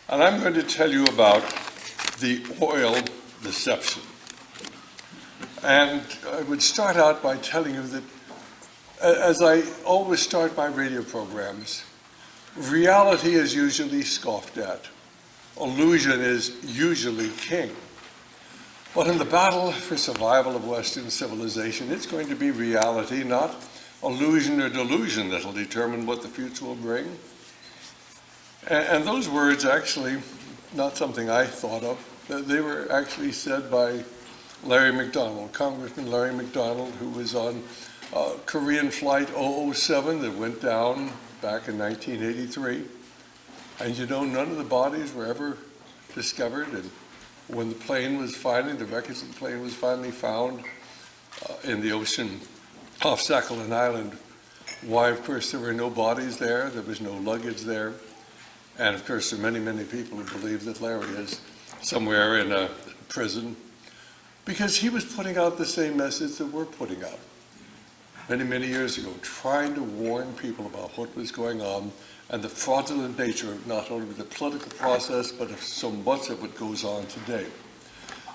And I'm going to tell you about the oil deception. And I would start out by telling you that, as I always start my radio programs, reality is usually scoffed at. Illusion is usually king. But in the battle for survival of Western civilization, it's going to be reality, not illusion or delusion, that'll determine what the future will bring. And those words actually, not something I thought of, they were actually said by Larry McDonald, Congressman Larry McDonald, who was on Korean Flight 007 that went down back in 1983. And you know, none of the bodies were ever discovered. And when the plane was finally, the wreckage of the plane was finally found in the ocean off Sakhalin Island, why, of course, there were no bodies there, there was no luggage there. And of course, there are many, many people who believe that Larry is somewhere in a prison because he was putting out the same message that we're putting out many, many years ago, trying to warn people about what was going on and the fraudulent nature of not only the political process, but of so much of what goes on today.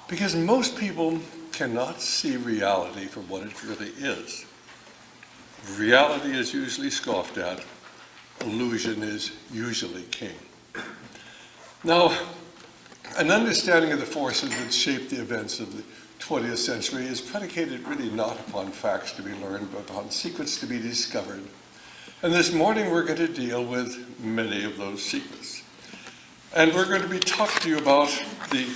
Because most people cannot see reality for what it really is. Reality is usually scoffed at. Illusion is usually king. Now, an understanding of the forces that shape the events of the 20th century is predicated really not upon facts to be learned, but upon secrets to be discovered. And this morning we're going to deal with many of those secrets. And we're going to be talking to you about the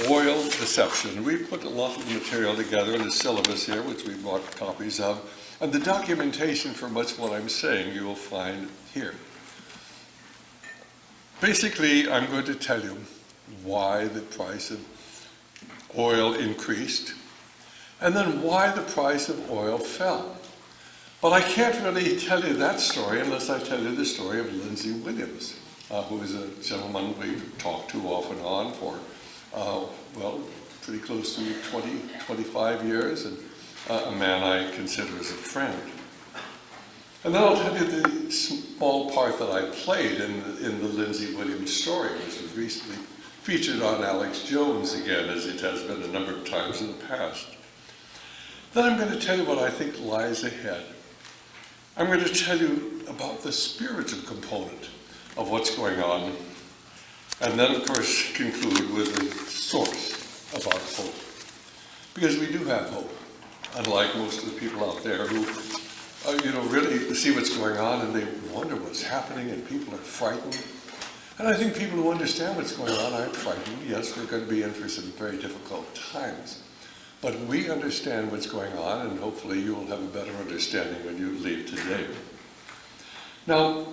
oil deception. We've put a lot of material together in the syllabus here, which we bought copies of. And the documentation for much of what I'm saying you will find here. Basically, I'm going to tell you why the price of oil increased, and then why the price of oil fell. But I can't really tell you that story unless I tell you the story of Lindsay Williams, who is a gentleman we've talked to off and on for, well, pretty close to 20, 25 years, and a man I consider as a friend. And then I'll tell you the small part that I played in the Lindsay Williams story, which was recently featured on Alex Jones again, as it has been a number of times in the past. Then I'm going to tell you what I think lies ahead. I'm going to tell you about the spiritual component of what's going on, and then, of course, conclude with the source about hope. Because we do have hope, unlike most of the people out there who really see what's going on and they wonder what's happening and people are frightened. And I think people who understand what's going on aren't frightened. Yes, we're going to be in for some very difficult times. But we understand what's going on, and hopefully you will have a better understanding when you leave today. Now,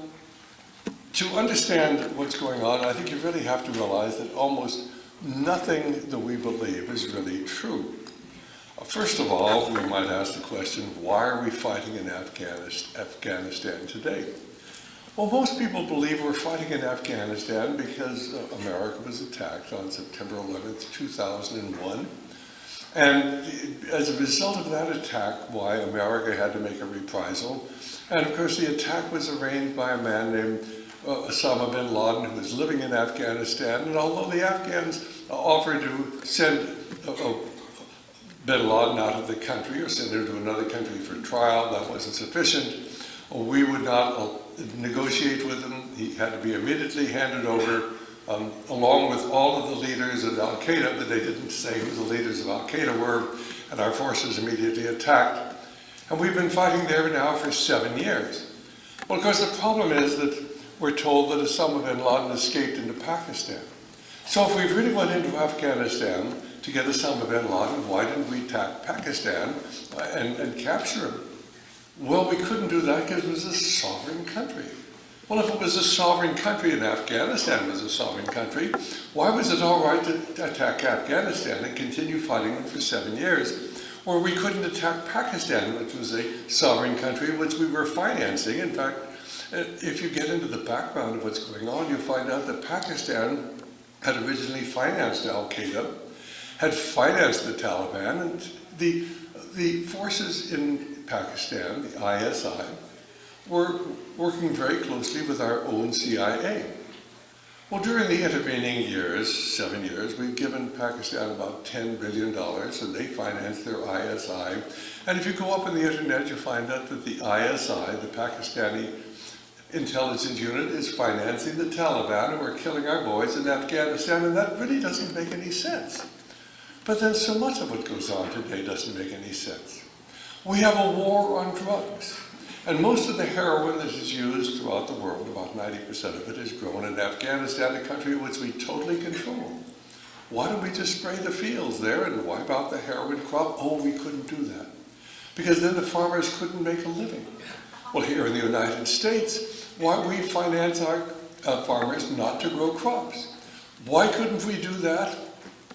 to understand what's going on, I think you really have to realize that almost nothing that we believe is really true. First of all, we might ask the question, why are we fighting in Afghanistan today? Well, most people believe we're fighting in Afghanistan because America was attacked on September 11th, 2001. And as a result of that attack, why America had to make a reprisal. And of course, the attack was arranged by a man named Osama bin Laden, who was living in Afghanistan. And although the Afghans offered to send bin Laden out of the country or send him to another country for trial, that wasn't sufficient. We would not negotiate with him. He had to be immediately handed over, along with all of the leaders of Al-Qaeda, but they didn't say who the leaders of Al-Qaeda were, and our forces immediately attacked. And we've been fighting there now for 7 years. Well, of course, the problem is that we're told that Osama bin Laden escaped into Pakistan. So if we really went into Afghanistan to get Osama bin Laden, why didn't we attack Pakistan and capture him? Well, we couldn't do that because it was a sovereign country. Well, if it was a sovereign country and Afghanistan was a sovereign country, why was it all right to attack Afghanistan and continue fighting them for 7 years? Or we couldn't attack Pakistan, which was a sovereign country which we were financing. In fact, if you get into the background of what's going on, you'll find out that Pakistan had originally financed Al-Qaeda, had financed the Taliban, and the forces in Pakistan, the ISI, were working very closely with our own CIA. Well, during the intervening years, 7 years, we've given Pakistan about $10 billion, and they finance their ISI. And if you go up on the internet, you find out that the ISI, the Pakistani intelligence unit, is financing the Taliban, who are killing our boys in Afghanistan, and that really doesn't make any sense. But then so much of what goes on today doesn't make any sense. We have a war on drugs. And most of the heroin that is used throughout the world, about 90% of it, is grown in Afghanistan, a country which we totally control. Why don't we just spray the fields there and wipe out the heroin crop? Oh, we couldn't do that, because then the farmers couldn't make a living. Well, here in the United States, why we finance our farmers not to grow crops? Why couldn't we do that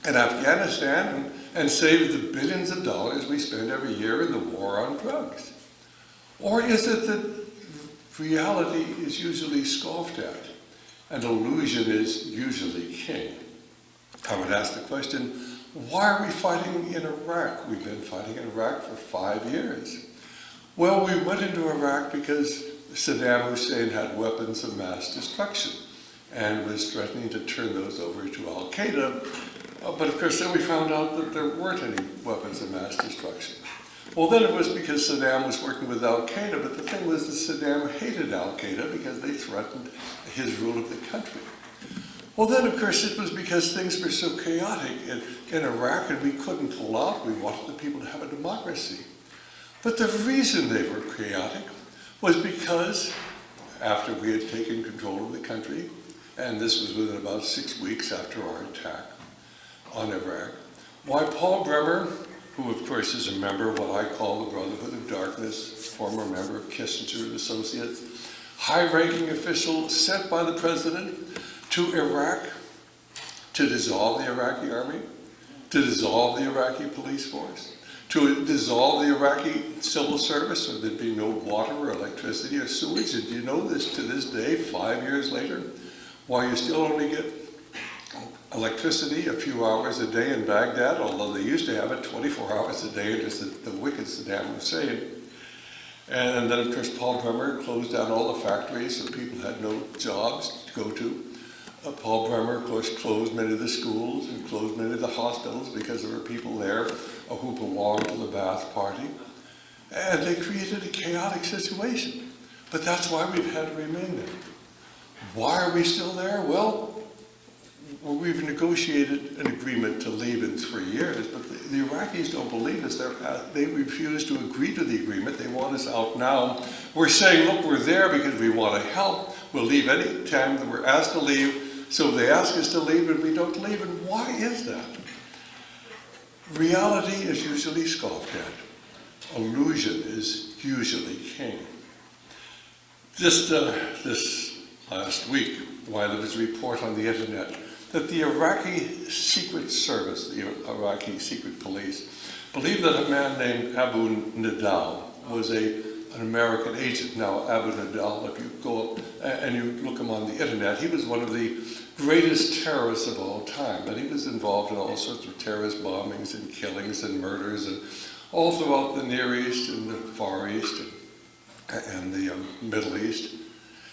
in Afghanistan and save the billions of dollars we spend every year in the war on drugs? Or is it that reality is usually scoffed at and illusion is usually king? I would ask the question, why are we fighting in Iraq? We've been fighting in Iraq for 5 years. Well, we went into Iraq because Saddam Hussein had weapons of mass destruction and was threatening to turn those over to Al-Qaeda. But of course, then we found out that there weren't any weapons of mass destruction. Well, then it was because Saddam was working with Al-Qaeda, but the thing was that Saddam hated Al-Qaeda because they threatened his rule of the country. Well, then, of course, it was because things were so chaotic in Iraq and we couldn't pull out. We wanted the people to have a democracy. But the reason they were chaotic was because after we had taken control of the country, and this was within about 6 weeks after our attack on Iraq, why Paul Bremer, who of course is a member of what I call the Brotherhood of Darkness, former member of Kissinger and Associates, high-ranking official sent by the president to Iraq to dissolve the Iraqi army, to dissolve the Iraqi police force, to dissolve the Iraqi civil service so there'd be no water or electricity or sewage. And you know this to this day, 5 years later, why you still only get electricity a few hours a day in Baghdad, although they used to have it 24 hours a day under the wicked Saddam Hussein. And then, of course, Paul Bremer closed down all the factories so people had no jobs to go to. Paul Bremer, of course, closed many of the schools and closed many of the hospitals because there were people there who belonged to the Ba'ath Party. And they created a chaotic situation. But that's why we've had to remain there. Why are we still there? Well, we've negotiated an agreement to leave in 3 years, but the Iraqis don't believe us. They refuse to agree to the agreement. They want us out now. We're saying, look, we're there because we want to help. We'll leave any time that we're asked to leave. So they ask us to leave and we don't leave. And why is that? Reality is usually scoffed at. Illusion is usually king. Just this last week, while there was a report on the internet that the Iraqi Secret Service, the Iraqi Secret Police, believed that a man named Abu Nidal was an American agent. Now, Abu Nidal, if you go up and you look him on the internet, he was one of the greatest terrorists of all time, and he was involved in all sorts of terrorist bombings and killings and murders and all throughout the Near East and the Far East and the Middle East.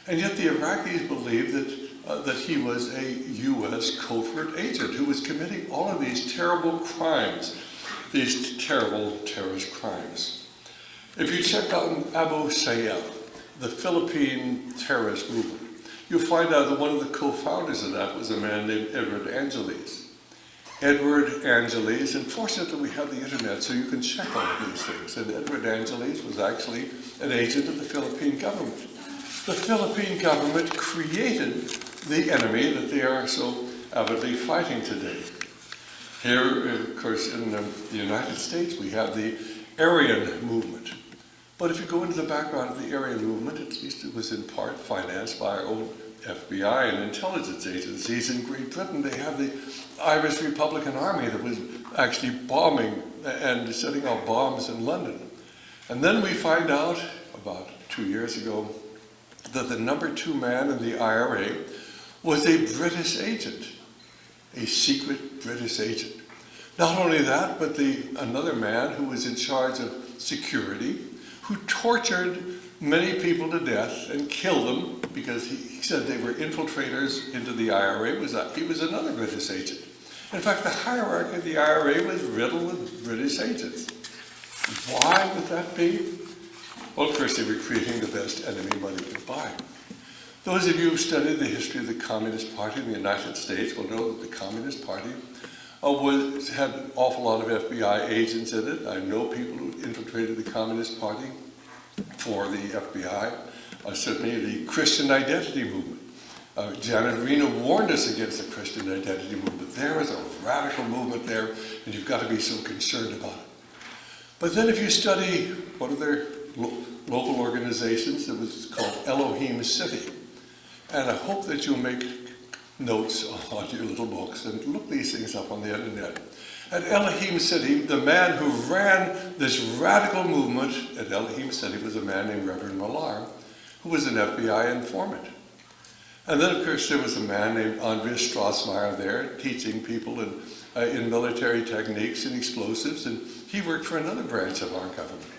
And yet the Iraqis believed that he was a U.S. covert agent who was committing all of these terrible crimes, these terrible terrorist crimes. If you check out Abu Sayyaf, the Philippine terrorist movement, you'll find out that one of the co-founders of that was a man named Edward Angeles. Edward Angeles, and fortunately we have the internet so you can check all of these things. And Edward Angeles was actually an agent of the Philippine government. The Philippine government created the enemy that they are so avidly fighting today. Here, of course, in the United States, we have the Aryan movement. But if you go into the background of the Aryan movement, at least it was in part financed by our own FBI and intelligence agencies. In Great Britain, they have the Irish Republican Army that was actually bombing and setting off bombs in London. And then we find out, about 2 years ago, that the number 2 man in the IRA was a British agent, a secret British agent. Not only that, but another man who was in charge of security, who tortured many people to death and killed them because he said they were infiltrators into the IRA. He was another British agent. In fact, the hierarchy of the IRA was riddled with British agents. Why would that be? Well, first, they were creating the best enemy money could buy. Those of you who studied the history of the Communist Party in the United States will know that the Communist Party had an awful lot of FBI agents in it. I know people who infiltrated the Communist Party for the FBI. Certainly the Christian identity movement. Janet Reno warned us against the Christian identity movement. There is a radical movement there, and you've got to be so concerned about it. But then if you study one of their local organizations, it was called Elohim City. And I hope that you'll make notes on your little books and look these things up on the internet. At Elohim City, the man who ran this radical movement at Elohim City was a man named Reverend Millar, who was an FBI informant. And then, of course, there was a man named Andreas Strassmeyer there teaching people in military techniques and explosives, and he worked for another branch of our government.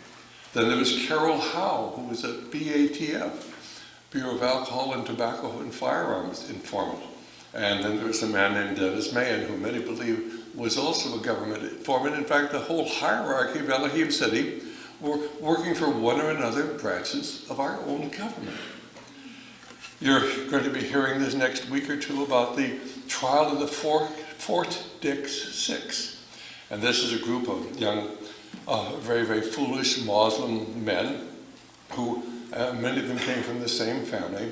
Then there was Carol Howe, who was a BATF, Bureau of Alcohol and Tobacco and Firearms informant. And then there was a man named Dennis Mahan, who many believe was also a government informant. In fact, the whole hierarchy of Elohim City were working for one or another branches of our own government. You're going to be hearing this next week or two about the trial of the Fort Dix Six. And this is a group of young, very, very foolish Muslim men who, many of them came from the same family,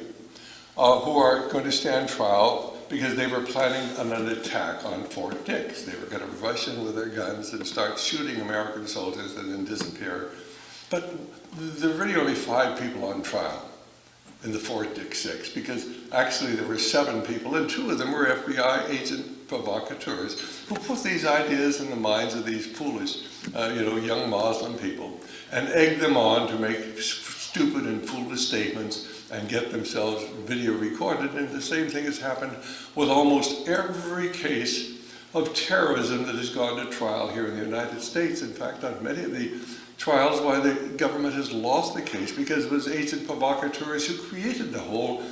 who are going to stand trial because they were planning an attack on Fort Dix. They were going to rush in with their guns and start shooting American soldiers and then disappear. But there were really only 5 people on trial in the Fort Dix Six, because actually there were 7 people, and 2 of them were FBI agent provocateurs who put these ideas in the minds of these foolish, young Muslim people and egged them on to make stupid and foolish statements and get themselves video recorded. And the same thing has happened with almost every case of terrorism that has gone to trial here in the United States. In fact, on many of the trials, why the government has lost the case, because it was agent provocateurs who created the whole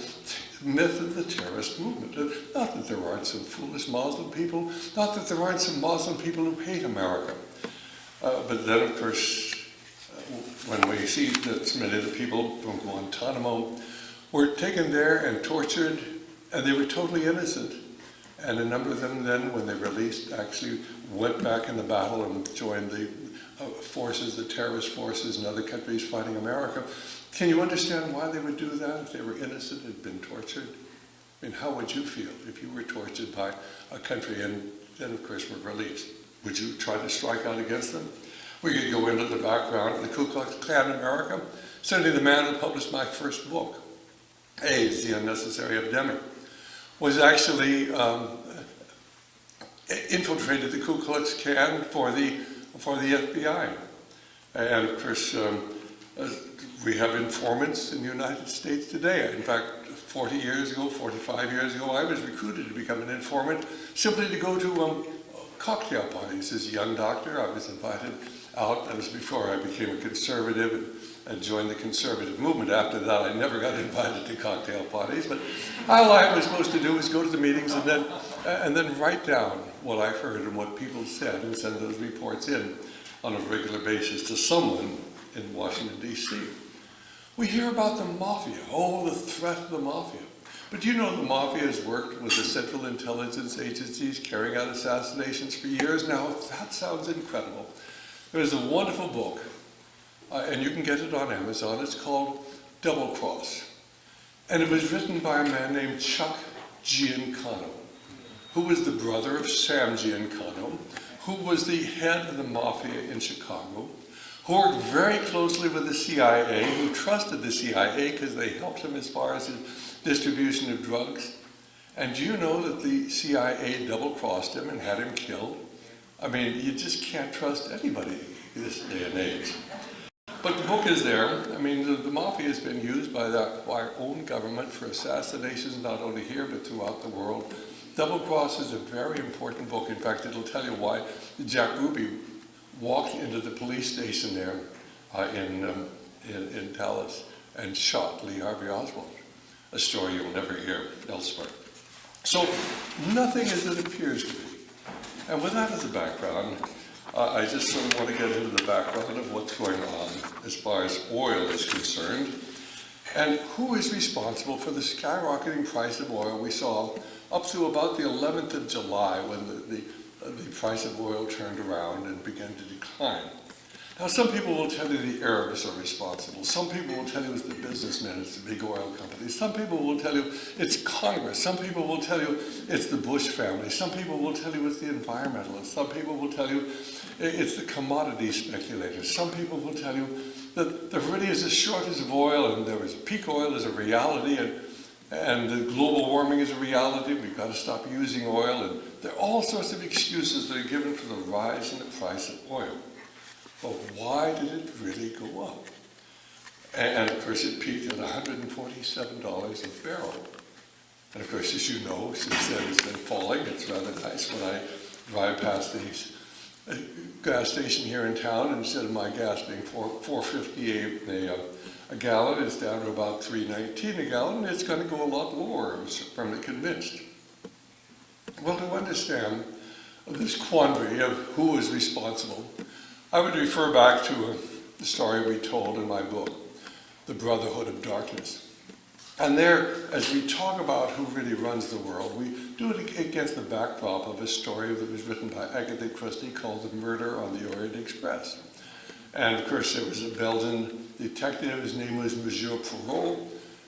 myth of the terrorist movement. Not that there aren't some foolish Muslim people, not that there aren't some Muslim people who hate America. But then, of course, when we see that many of the people from Guantanamo were taken there and tortured, and they were totally innocent. And a number of them then, when they released, actually went back in the battle and joined the forces, the terrorist forces in other countries fighting America. Can you understand why they would do that if they were innocent and had been tortured? I mean, how would you feel if you were tortured by a country and then, of course, were released? Would you try to strike out against them? We could go into the background of the Ku Klux Klan in America. Certainly the man who published my first book, AIDS, The Unnecessary Epidemic, was actually infiltrated the Ku Klux Klan for the FBI. And of course, we have informants in the United States today. In fact, 40 years ago, 45 years ago, I was recruited to become an informant simply to go to cocktail parties. As a young doctor, I was invited out. That was before I became a conservative and joined the conservative movement. After that, I never got invited to cocktail parties. But all I was supposed to do was go to the meetings and then write down what I heard and what people said and send those reports in on a regular basis to someone in Washington, D.C. We hear about the mafia, the threat of the mafia. But you know the mafia has worked with the Central Intelligence Agencies carrying out assassinations for years now. That sounds incredible. There's a wonderful book, and you can get it on Amazon. It's called Double Cross. And it was written by a man named Chuck Giancano, who was the brother of Sam Giancano, who was the head of the mafia in Chicago, who worked very closely with the CIA, who trusted the CIA because they helped him as far as his distribution of drugs. And do you know that the CIA double-crossed him and had him killed? I mean, you just can't trust anybody in this day and age. But the book is there. I mean, the mafia has been used by our own government for assassinations, not only here, but throughout the world. Double Cross is a very important book. In fact, it'll tell you why Jack Ruby walked into the police station there in Dallas and shot Lee Harvey Oswald, a story you'll never hear elsewhere. So nothing as it appears to be. And with that as a background, I just sort of want to get into the background of what's going on as far as oil is concerned, and who is responsible for the skyrocketing price of oil we saw up to about the 11th of July when the price of oil turned around and began to decline. Now, some people will tell you the Arabs are responsible. Some people will tell you it's the businessmen, it's the big oil companies. Some people will tell you it's Congress. Some people will tell you it's the Bush family. Some people will tell you it's the environmentalists. Some people will tell you it's the commodity speculators. Some people will tell you that there really is a shortage of oil and there is peak oil is a reality and global warming is a reality. We've got to stop using oil. And there are all sorts of excuses that are given for the rise in the price of oil. But why did it really go up? And of course, it peaked at $147 a barrel. And of course, as you know, since then it's been falling. It's rather nice when I drive past the gas station here in town, and instead of my gas being $4.58 a gallon, it's down to about $3.19 a gallon. It's going to go a lot lower, I'm firmly convinced. Well, to understand this quandary of who is responsible, I would refer back to the story we told in my book, The Brotherhood of Darkness. And there, as we talk about who really runs the world, we do it against the backdrop of a story that was written by Agatha Christie called The Murder on the Orient Express. And of course, there was a Belgian detective, his name was Monsieur Poirot,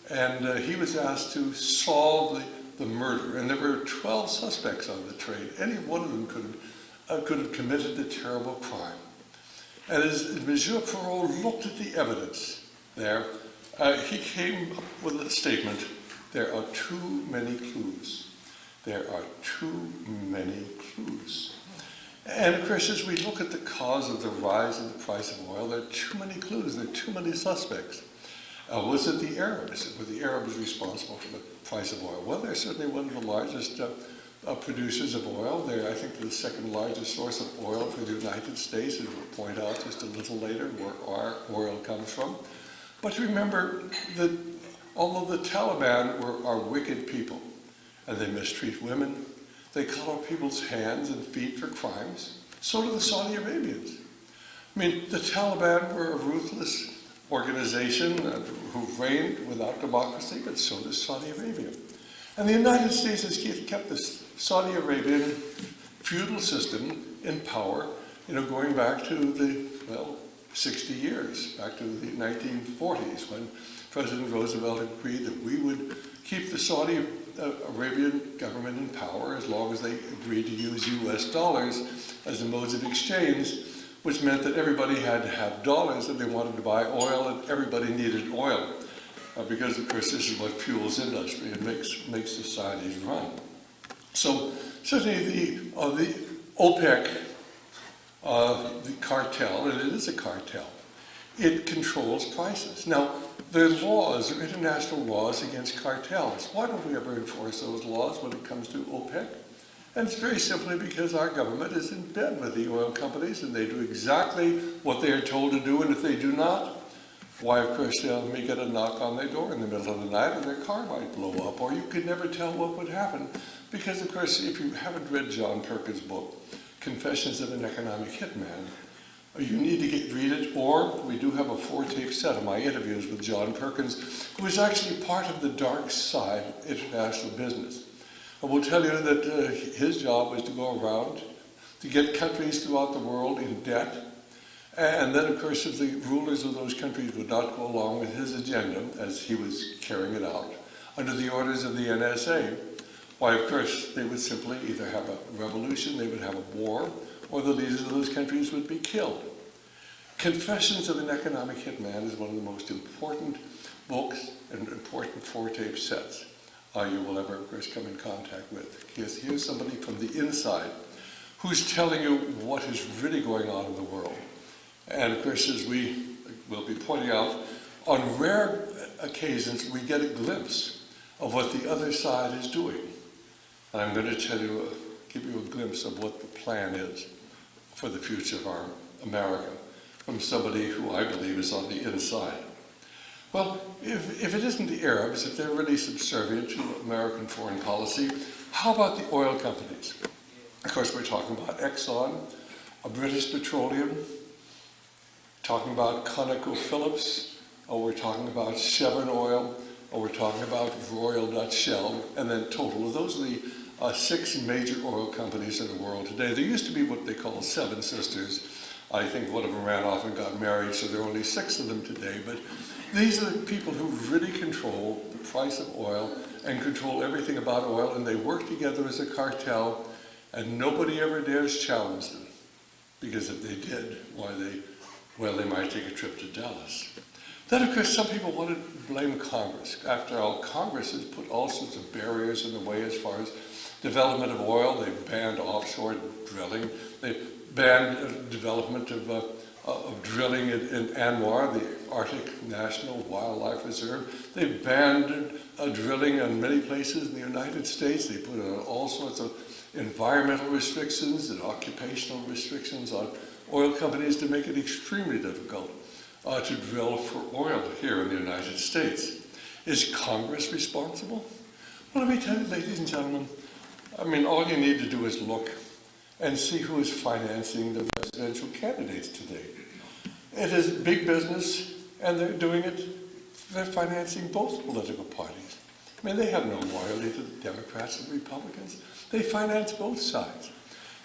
and he was asked to solve the murder. And there were 12 suspects on the train. Any one of them could have committed the terrible crime. And as Monsieur Poirot looked at the evidence there, he came up with a statement: there are too many clues. There are too many clues. And of course, as we look at the cause of the rise in the price of oil, there are too many clues, there are too many suspects. Was it the Arabs? Were the Arabs responsible for the price of oil? Well, they're certainly one of the largest producers of oil. They're, I think, the second largest source of oil for the United States, as we'll point out just a little later where our oil comes from. But remember that although the Taliban are wicked people, and they mistreat women, they cut off people's hands and feet for crimes, so do the Saudi Arabians. I mean, the Taliban were a ruthless organization who reigned without democracy, but so does Saudi Arabia. And the United States has kept the Saudi Arabian feudal system in power, going back to 60 years, back to the 1940s, when President Roosevelt agreed that we would keep the Saudi Arabian government in power as long as they agreed to use US dollars as the modes of exchange, which meant that everybody had to have dollars if they wanted to buy oil, and everybody needed oil. Because, of course, this is what fuels industry and makes societies run. So certainly the OPEC, the cartel, and it is a cartel, it controls prices. Now, there are laws, there are international laws against cartels. Why don't we ever enforce those laws when it comes to OPEC? And it's very simply because our government is in bed with the oil companies, and they do exactly what they are told to do, and if they do not, why, of course, they may get a knock on their door in the middle of the night and their car might blow up, or you could never tell what would happen. Because, of course, if you haven't read John Perkins' book, Confessions of an Economic Hitman, you need to read it, or we do have a 4-tape set of my interviews with John Perkins, who is actually part of the dark side of international business. I will tell you that his job was to go around to get countries throughout the world in debt. And then, of course, if the rulers of those countries would not go along with his agenda, as he was carrying it out, under the orders of the NSA, why, of course, they would simply either have a revolution, they would have a war, or the leaders of those countries would be killed. Confessions of an Economic Hitman is one of the most important books and important 4-tape sets you will ever, of course, come in contact with. Because here's somebody from the inside who's telling you what is really going on in the world. And of course, as we will be pointing out, on rare occasions we get a glimpse of what the other side is doing. And I'm going to give you a glimpse of what the plan is for the future of our America from somebody who I believe is on the inside. Well, if it isn't the Arabs, if they're really subservient to American foreign policy, how about the oil companies? Of course, we're talking about Exxon, British Petroleum, talking about ConocoPhillips, or we're talking about Chevron Oil, or we're talking about Royal Dutch Shell, and then total. Those are the 6 major oil companies in the world today. There used to be what they call 7 sisters. I think one of them ran off and got married, so there are only 6 of them today. But these are the people who really control the price of oil and control everything about oil, and they work together as a cartel, and nobody ever dares challenge them. Because if they did, they might take a trip to Dallas. Then, of course, some people want to blame Congress. After all, Congress has put all sorts of barriers in the way as far as development of oil. They banned offshore drilling. They banned development of drilling in ANWR, the Arctic National Wildlife Reserve. They banned drilling in many places in the United States. They put all sorts of environmental restrictions and occupational restrictions on oil companies to make it extremely difficult to drill for oil here in the United States. Is Congress responsible? Well, let me tell you, ladies and gentlemen, all you need to do is look and see who is financing the presidential candidates today. It is big business, and they're financing both political parties. They have no loyalty to the Democrats and Republicans. They finance both sides.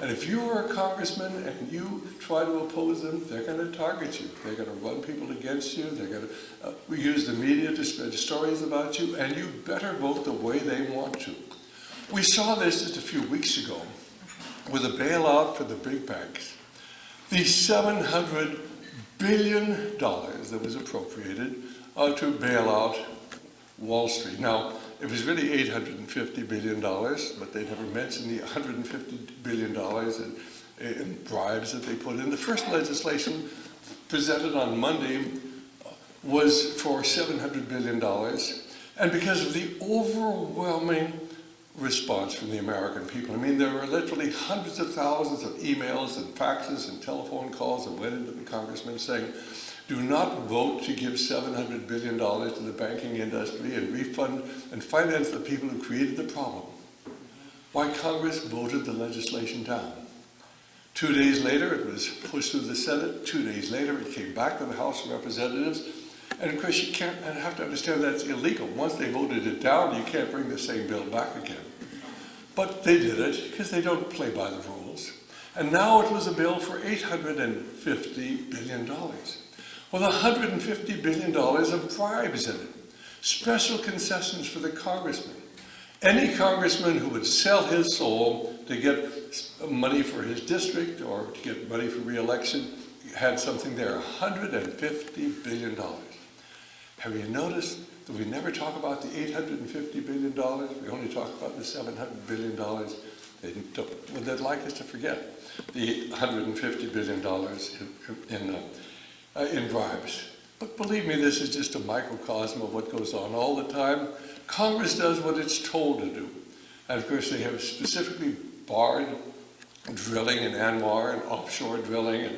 And if you are a congressman and you try to oppose them, they're going to target you. They're going to run people against you. They're going to use the media to spread stories about you, and you better vote the way they want to. We saw this just a few weeks ago with a bailout for the big banks. The $700 billion that was appropriated to bail out Wall Street. Now, it was really $850 billion, but they never mentioned the $150 billion in bribes that they put in. The first legislation presented on Monday was for $700 billion. And because of the overwhelming response from the American people, there were literally hundreds of thousands of emails and faxes and telephone calls that went into the congressmen saying, do not vote to give $700 billion to the banking industry and refund and finance the people who created the problem. Why Congress voted the legislation down. 2 days later, it was pushed through the Senate. 2 days later, it came back to the House of Representatives. And of course, you have to understand that's illegal. Once they voted it down, you can't bring the same bill back again. But they did it because they don't play by the rules. And now it was a bill for $850 billion. With $150 billion of bribes in it. Special concessions for the congressman. Any congressman who would sell his soul to get money for his district or to get money for re-election had something there, $150 billion. Have you noticed that we never talk about the $850 billion? We only talk about the $700 billion. They'd like us to forget the $150 billion in bribes. But believe me, this is just a microcosm of what goes on all the time. Congress does what it's told to do. And of course, they have specifically barred drilling in ANWR and offshore drilling.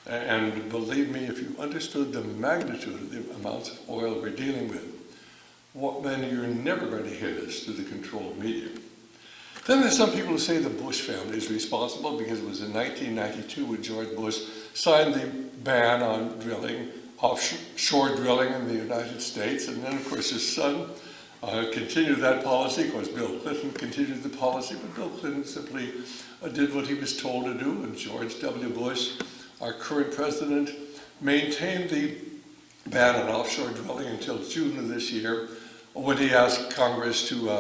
And believe me, if you understood the magnitude of the amounts of oil we're dealing with, then you're never going to hear this through the controlled media. Then there's some people who say the Bush family is responsible because it was in 1992 when George Bush signed the ban on drilling, offshore drilling in the United States. And then, of course, his son continued that policy. Of course, Bill Clinton continued the policy, but Bill Clinton simply did what he was told to do. And George W. Bush, our current president, maintained the ban on offshore drilling until June of this year, when he asked Congress to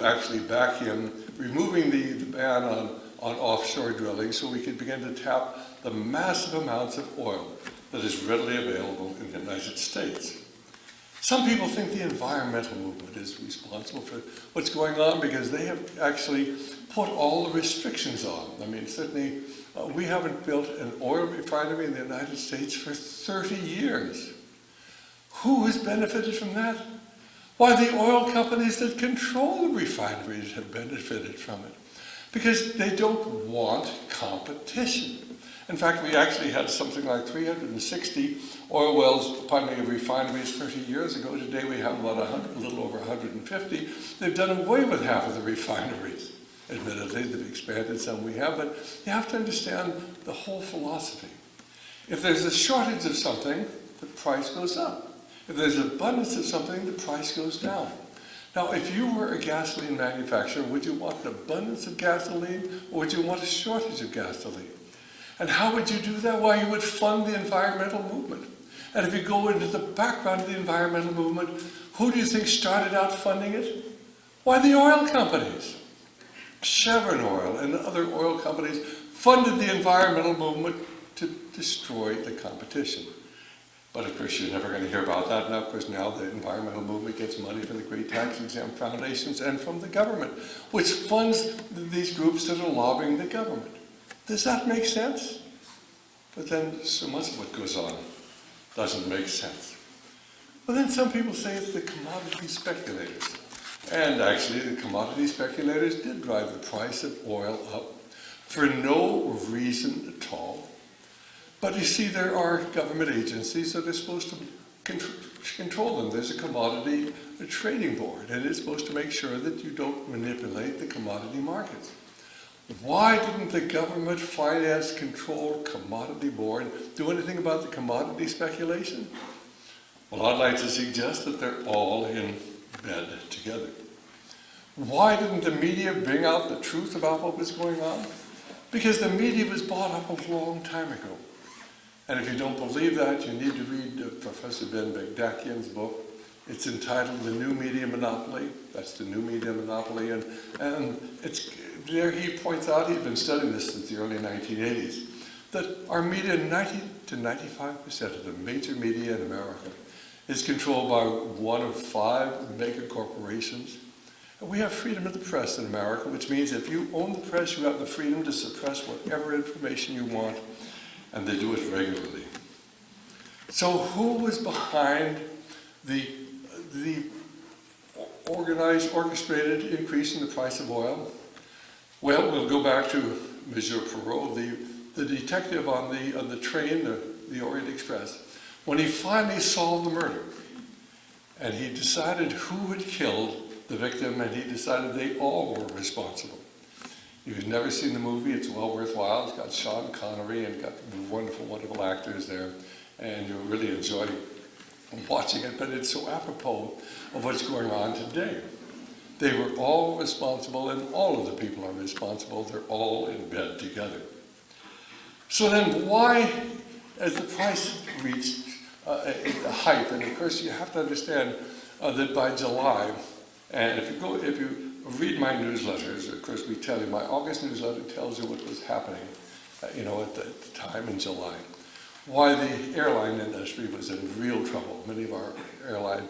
actually back him, removing the ban on offshore drilling so we could begin to tap the massive amounts of oil that is readily available in the United States. Some people think the environmental movement is responsible for what's going on because they have actually put all the restrictions on. Certainly we haven't built an oil refinery in the United States for 30 years. Who has benefited from that? Why, the oil companies that control the refineries have benefited from it. because they don't want competition. In fact, we actually had something like 360 oil wells, refineries 30 years ago. Today we have about a little over 150. They've done away with half of the refineries. Admittedly, they've expanded some we have, but you have to understand the whole philosophy. If there's a shortage of something, the price goes up. If there's abundance of something, the price goes down. Now, if you were a gasoline manufacturer, would you want an abundance of gasoline, or would you want a shortage of gasoline? And how would you do that? Well, you would fund the environmental movement. And if you go into the background of the environmental movement, who do you think started out funding it? Why, the oil companies. Chevron Oil and other oil companies funded the environmental movement to destroy the competition. But of course, you're never going to hear about that. Now, of course, now the environmental movement gets money from the great tax-exempt foundations and from the government, which funds these groups that are lobbying the government. Does that make sense? But then so much of what goes on doesn't make sense. Well, then some people say it's the commodity speculators. And actually, the commodity speculators did drive the price of oil up for no reason at all. But you see, there are government agencies that are supposed to control them. There's a commodity trading board, and it's supposed to make sure that you don't manipulate the commodity markets. Why didn't the government finance control commodity board do anything about the commodity speculation? Well, I'd like to suggest that they're all in bed together. Why didn't the media bring out the truth about what was going on? Because the media was bought up a long time ago. And if you don't believe that, you need to read Professor Ben Bagdakian's book. It's entitled The New Media Monopoly. That's the new media monopoly. And it's there he points out, he's been studying this since the early 1980s, that our media, 90 to 95% of the major media in America is controlled by one of 5 mega corporations. And we have freedom of the press in America, which means if you own the press, you have the freedom to suppress whatever information you want, and they do it regularly. So who was behind the orchestrated increase in the price of oil? Well, we'll go back to Monsieur Perrault, the detective on the train, the Orient Express, when he finally solved the murder. And he decided who had killed the victim, and he decided they all were responsible. If you've never seen the movie, it's well worthwhile. It's got Sean Connery and got wonderful, wonderful actors there, and you'll really enjoy watching it, but it's so apropos of what's going on today. They were all responsible, and all of the people are responsible. They're all in bed together. So then why, as the price reached a height, and of course you have to understand that by July, and if you read my newsletters, of course we tell you, my August newsletter tells you what was happening, at the time in July. Why the airline industry was in real trouble. Many of our airline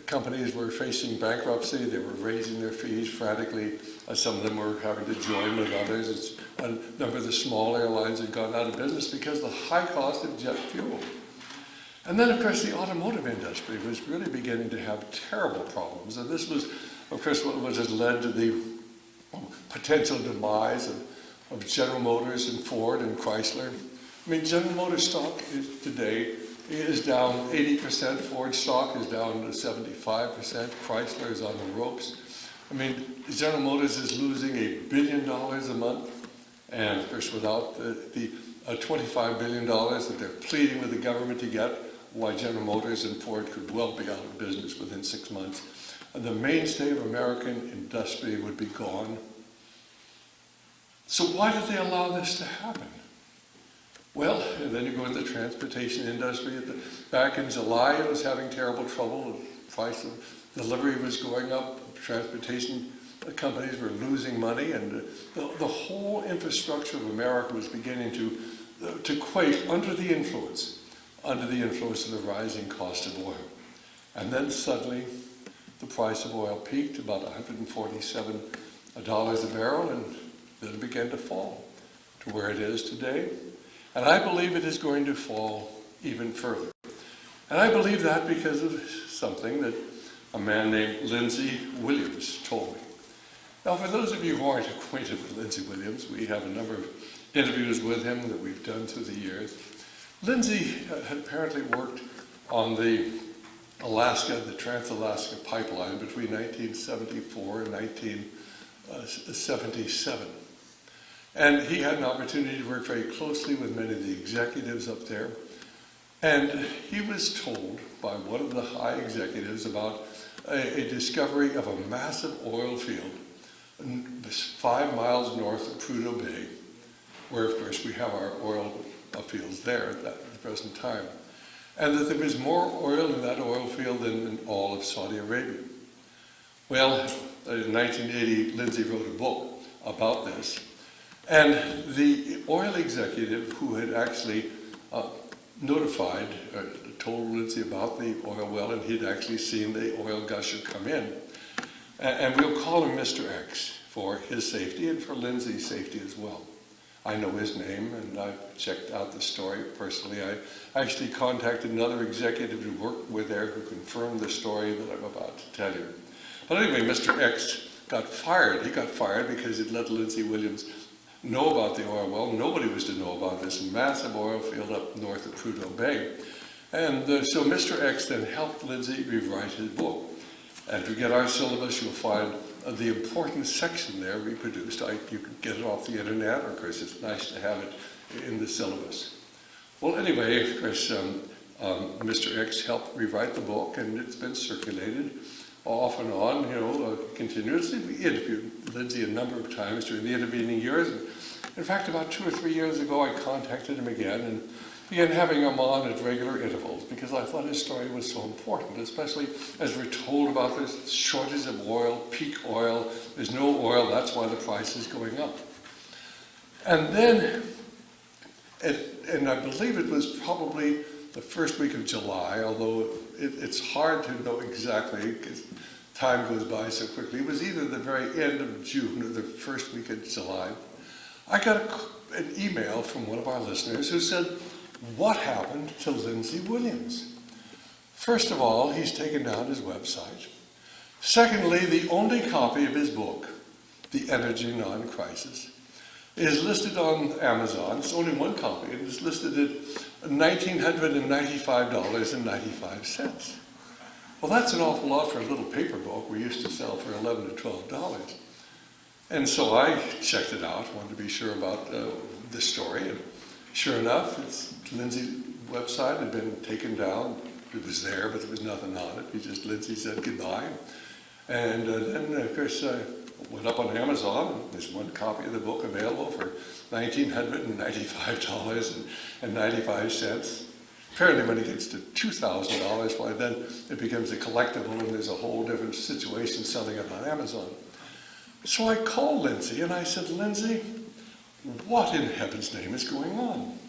companies were facing bankruptcy. They were raising their fees frantically. Some of them were having to join with others. A number of the small airlines had gone out of business because of the high cost of jet fuel. And then, of course, the automotive industry was really beginning to have terrible problems. And this was, of course, what has led to the potential demise of General Motors and Ford and Chrysler. I mean, General Motors stock today is down 80%, Ford stock is down to 75%, Chrysler is on the ropes. I mean, General Motors is losing $1 billion a month, and of course without the $25 billion that they're pleading with the government to get, why General Motors and Ford could well be out of business within 6 months. And the mainstay of American industry would be gone. So why did they allow this to happen? Well, and then you go into the transportation industry. Back in July, it was having terrible trouble. The price of delivery was going up. Transportation companies were losing money, and the whole infrastructure of America was beginning to quake under the influence of the rising cost of oil. And then suddenly, the price of oil peaked about $147 a barrel, and then it began to fall to where it is today. And I believe it is going to fall even further. And I believe that because of something that a man named Lindsay Williams told me. Now, for those of you who aren't acquainted with Lindsey Williams, we have a number of interviews with him that we've done through the years. Lindsey had apparently worked on the Trans-Alaska Pipeline between 1974 and 1977. And he had an opportunity to work very closely with many of the executives up there. And he was told by one of the high executives about a discovery of a massive oil field 5 miles north of Prudhoe Bay, where, of course, we have our oil fields there at the present time, and that there was more oil in that oil field than in all of Saudi Arabia. Well, in 1980, Lindsey wrote a book about this, and the oil executive who had actually told Lindsey about the oil well, and he'd actually seen the oil gusher come in. And we'll call him Mr. X for his safety and for Lindsey's safety as well. I know his name, and I've checked out the story personally. I actually contacted another executive who worked with there who confirmed the story that I'm about to tell you. But anyway, Mr. X got fired. He got fired because he'd let Lindsey Williams know about the oil well. Nobody was to know about this massive oil field up north of Prudhoe Bay. And so Mr. X then helped Lindsey rewrite his book. And if you get our syllabus, you'll find the important section there reproduced. You can get it off the internet, or of course it's nice to have it in the syllabus. Well, anyway, of course, Mr. X helped rewrite the book, and it's been circulated off and on, continuously. We interviewed Lindsey a number of times during the intervening years. In fact, about 2 or 3 years ago, I contacted him again and began having him on at regular intervals because I thought his story was so important, especially as we're told about this shortage of oil, peak oil. There's no oil, that's why the price is going up. And then, and I believe it was probably the first week of July, although it's hard to know exactly because time goes by so quickly. It was either the very end of June or the first week of July. I got an email from one of our listeners who said, "What happened to Lindsey Williams?" First of all, he's taken down his website. Secondly, the only copy of his book, The Energy Non-Crisis, is listed on Amazon. It's only one copy. It is listed at $1,995.95. Well, that's an awful lot for a little paper book we used to sell for $11 to $12. And so I checked it out, wanted to be sure about the story. And sure enough, Lindsey's website had been taken down. It was there, but there was nothing on it. Lindsey said goodbye. And then, of course, I went up on Amazon. There's one copy of the book available for $1,995.95. Apparently, when it gets to $2,000, why then it becomes a collectible, and there's a whole different situation selling it on Amazon. So I called Lindsey, and I said, "Lindsey, what in heaven's name is going on?"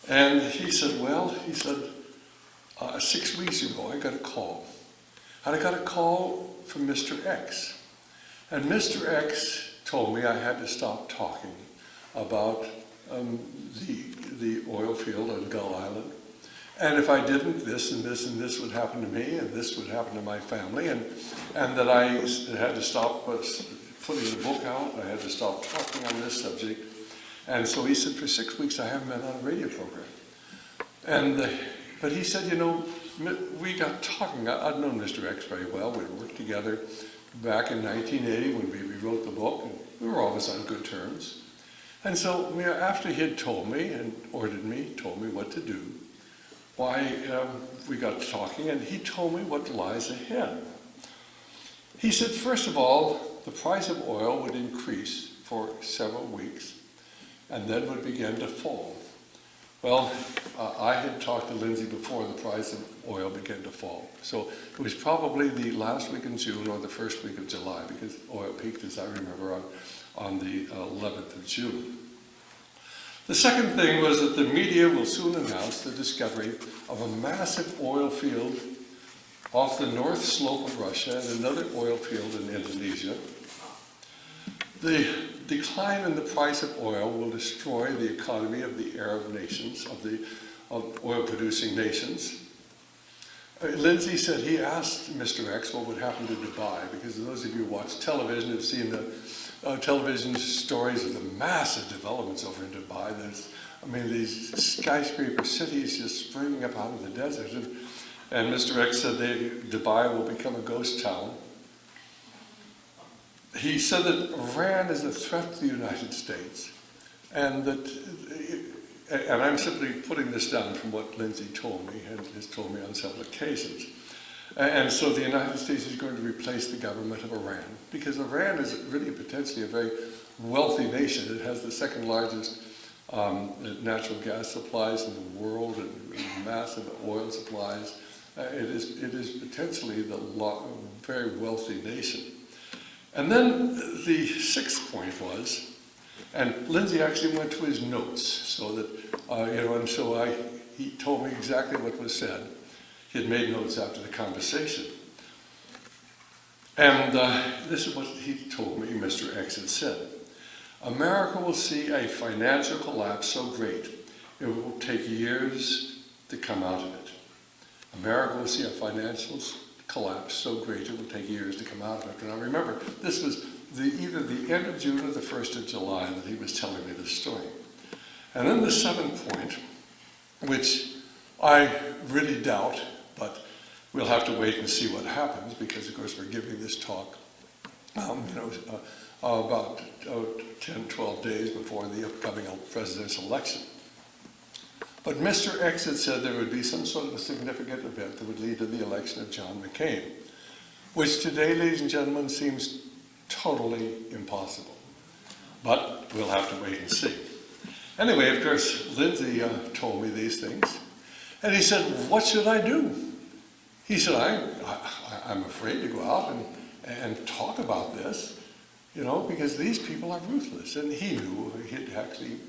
And he said, 6 weeks ago, I got a call. And I got a call from Mr. X. And Mr. X told me I had to stop talking about the oil field on Gull Island. And if I didn't, this and this and this would happen to me, and this would happen to my family, and that I had to stop putting the book out. I had to stop talking on this subject. And so he said, for 6 weeks, I haven't been on a radio program. But he said, we got talking. I'd known Mr. X very well. We worked together back in 1980 when we rewrote the book, and we were always on good terms. And so after he had told me what to do, we got talking, and he told me what lies ahead. He said, first of all, the price of oil would increase for several weeks, and then would begin to fall. Well, I had talked to Lindsey before the price of oil began to fall. So it was probably the last week in June or the first week of July, because oil peaked, as I remember, on the 11th of June. The second thing was that the media will soon announce the discovery of a massive oil field off the north slope of Russia and another oil field in Indonesia. The decline in the price of oil will destroy the economy of the Arab nations, of oil-producing nations. Lindsay said he asked Mr. X what would happen to Dubai, because those of you who watch television have seen the television stories of the massive developments over in Dubai. These skyscraper cities just springing up out of the desert. And Mr. X said Dubai will become a ghost town. He said that Iran is a threat to the United States, and I'm simply putting this down from what Lindsay told me, and has told me on several occasions. And so the United States is going to replace the government of Iran, because Iran is really potentially a very wealthy nation. It has the second largest natural gas supplies in the world, and massive oil supplies. It is potentially the very wealthy nation. And then the sixth point was, and Lindsay actually went to his notes, so that, he told me exactly what was said. He had made notes after the conversation. And this is what he told me Mr. X had said. America will see a financial collapse so great, it will take years to come out of it. America will see a financial collapse so great, it will take years to come out of it. Now remember, this was either the end of June or the 1st of July that he was telling me this story. And then the seventh point, which I really doubt, but we'll have to wait and see what happens, because of course we're giving this talk about 10, 12 days before the upcoming presidential election. But Mr. X had said there would be some sort of a significant event that would lead to the election of John McCain, which today, ladies and gentlemen, seems totally impossible. But we'll have to wait and see. Anyway, of course, Lindsay told me these things, and he said, what should I do? He said, I'm afraid to go out and talk about this, because these people are ruthless. And he knew, he'd actually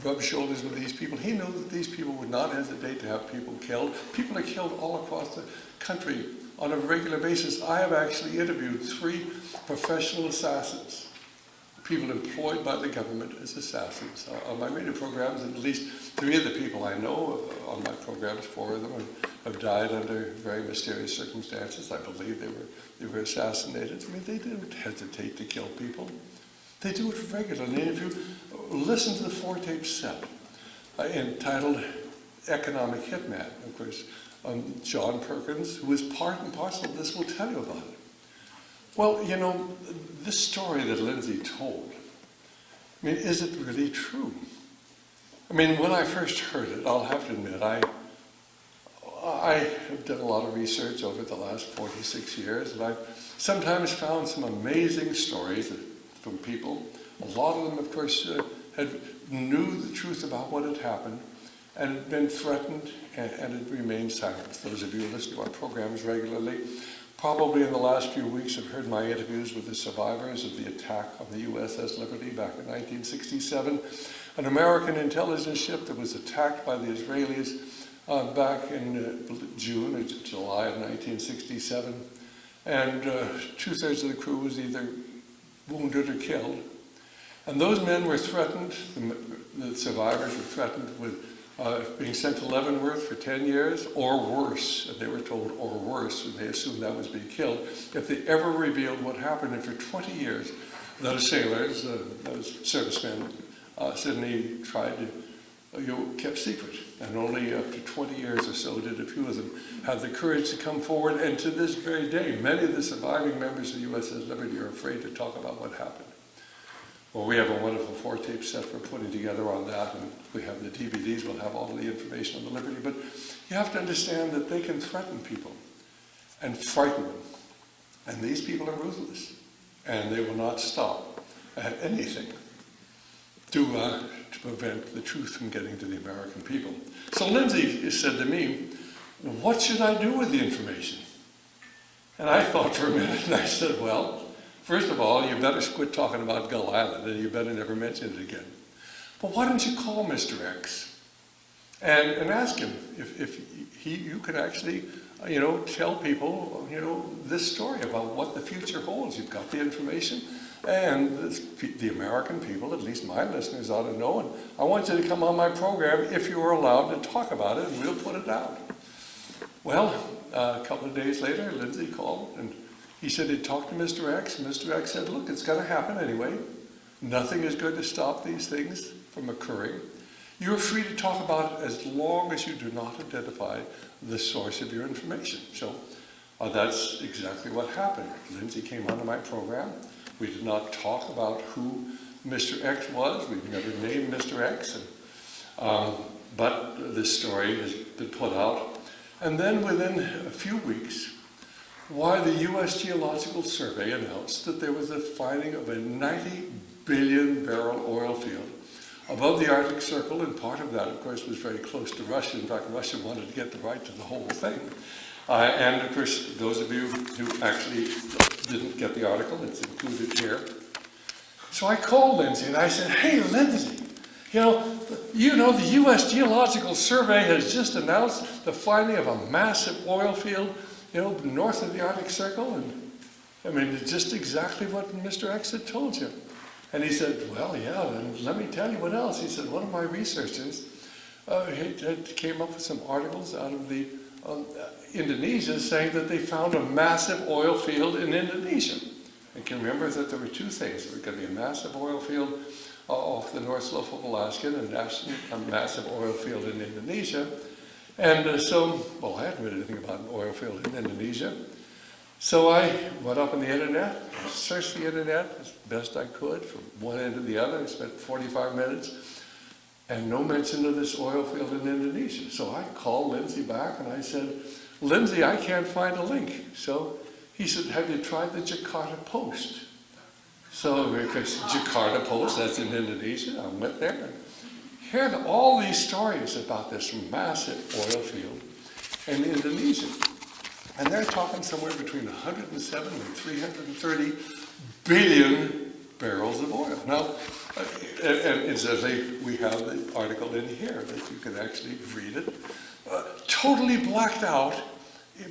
rubbed shoulders with these people. He knew that these people would not hesitate to have people killed. People are killed all across the country on a regular basis. I have actually interviewed 3 professional assassins, people employed by the government as assassins. On my radio programs, at least 3 of the people I know on my programs, 4 of them have died under very mysterious circumstances. I believe they were assassinated. They didn't hesitate to kill people. They do it regularly. And if you listen to the 4-tape set entitled Economic Hitman, of course, John Perkins, who is part and parcel of this, will tell you about it. Well, this story that Lindsay told, is it really true? When I first heard it, I'll have to admit, I have done a lot of research over the last 46 years, and I've sometimes found some amazing stories from people. A lot of them, of course, knew the truth about what had happened and had been threatened and had remained silent. Those of you who listen to our programs regularly probably in the last few weeks have heard my interviews with the survivors of the attack on the USS Liberty back in 1967, an American intelligence ship that was attacked by the Israelis back in June or July of 1967, and 2/3 of the crew was either wounded or killed. And those men were threatened, the survivors were threatened with being sent to Leavenworth for 10 years or worse, and they were told or worse, and they assumed that was being killed, if they ever revealed what happened. And for 20 years, those sailors, those servicemen, Sydney tried to, kept secret. And only after 20 years or so did a few of them have the courage to come forward. And to this very day, many of the surviving members of the USS Liberty are afraid to talk about what happened. Well, we have a wonderful 4-tape set we're putting together on that, and we have the DVDs, we'll have all of the information on the Liberty. But you have to understand that they can threaten people and frighten them. And these people are ruthless, and they will not stop at anything to prevent the truth from getting to the American people. So Lindsay said to me, what should I do with the information? And I thought for a minute, and I said, well, first of all, you better quit talking about Gull Island, and you better never mention it again. But why don't you call Mr. X and ask him if you could actually, tell people, this story about what the future holds. You've got the information, and the American people, at least my listeners, ought to know. And I want you to come on my program if you are allowed to talk about it, and we'll put it out. Well, a couple of days later, Lindsay called and he said he'd talked to Mr. X, and Mr. X said, look, it's going to happen anyway. Nothing is going to stop these things from occurring. You're free to talk about it as long as you do not identify the source of your information. So that's exactly what happened. Lindsay came onto my program. We did not talk about who Mr. X was. We never named Mr. X. But this story has been put out. And then within a few weeks, why the U.S. Geological Survey announced that there was a finding of a 90 billion barrel oil field above the Arctic Circle, and part of that, of course, was very close to Russia. In fact, Russia wanted to get the right to the whole thing. And of course, those of you who actually didn't get the article, it's included here. So I called Lindsay and I said, hey, Lindsay, you know, the U.S. Geological Survey has just announced the finding of a massive oil field, north of the Arctic Circle. And I mean, it's just exactly what Mr. X had told you. And he said, well, yeah, and let me tell you what else. He said, one of my researchers came up with some articles out of the Indonesia saying that they found a massive oil field in Indonesia. And can remember that there were two things. There was going to be a massive oil field off the North Slope of Alaska and a massive oil field in Indonesia. And well, I hadn't read anything about an oil field in Indonesia. So I went up on the internet, searched the internet as best I could from one end to the other. I spent 45 minutes and no mention of this oil field in Indonesia. So I called Lindsay back and I said, Lindsay, I can't find a link. So he said, have you tried the Jakarta Post? So because Jakarta Post, that's in Indonesia, I went there and heard all these stories about this massive oil field in Indonesia. And they're talking somewhere between 107 and 330 billion barrels of oil. Now, and incidentally, we have the article in here that you can actually read it. Totally blacked out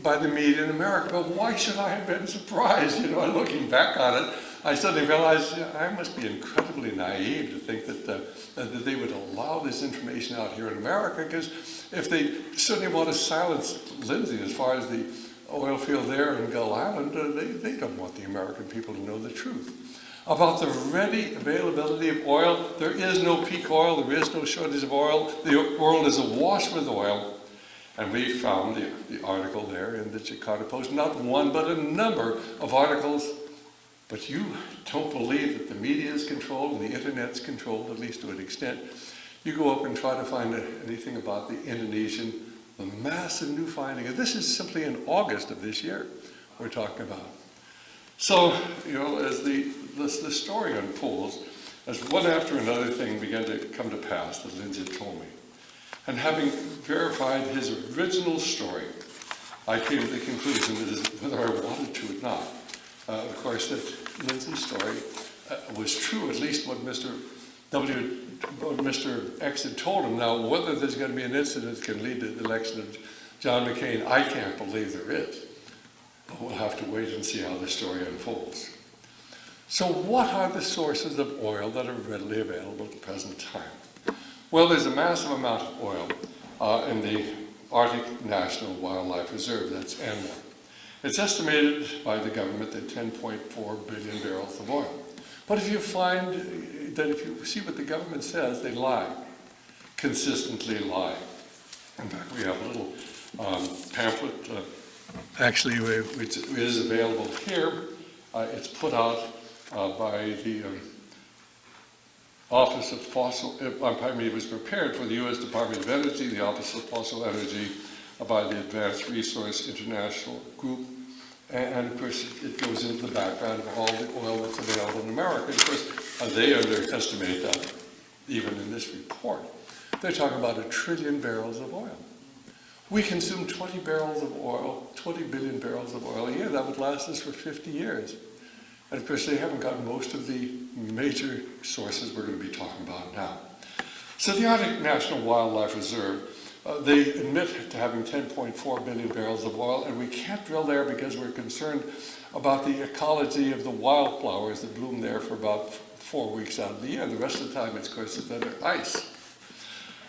by the media in America, but why should I have been surprised? Looking back on it, I suddenly realized I must be incredibly naive to think that they would allow this information out here in America, because if they certainly want to silence Lindsay as far as the oil field there in Gull Island, they don't want the American people to know the truth. About the ready availability of oil, there is no peak oil, there is no shortage of oil. The world is awash with oil. And we found the article there in the Jakarta Post, not one, but a number of articles. But you don't believe that the media is controlled and the internet's controlled, at least to an extent. You go up and try to find anything about the massive new finding. And this is simply in August of this year we're talking about. So, as the story unfolds, as one after another thing began to come to pass that Lindsay told me, and having verified his original story, I came to the conclusion that whether I wanted to or not, of course, that Lindsay's story was true, at least what Mr. X had told him. Now, whether there's going to be an incident that can lead to the election of John McCain, I can't believe there is. But we'll have to wait and see how the story unfolds. So what are the sources of oil that are readily available at the present time? Well, there's a massive amount of oil in the Arctic National Wildlife Reserve, that's ANWR. It's estimated by the government at 10.4 billion barrels of oil. But if you find that if you see what the government says, they lie, consistently lie. In fact, we have a little pamphlet, actually, which is available here. It's put out by the Office of Fossil, it was prepared for the U.S. Department of Energy, the Office of Fossil Energy, by the Advanced Resource International Group. And of course, it goes into the background of all the oil that's available in America. Of course, they underestimate that, even in this report. They're talking about 1 trillion barrels of oil. We consume 20 barrels of oil, 20 billion barrels of oil a year. That would last us for 50 years. And of course, they haven't got most of the major sources we're going to be talking about now. So the Arctic National Wildlife Reserve, they admit to having 10.4 billion barrels of oil, and we can't drill there because we're concerned about the ecology of the wildflowers that bloom there for about 4 weeks out of the year. The rest of the time, it's, of course, it's under ice.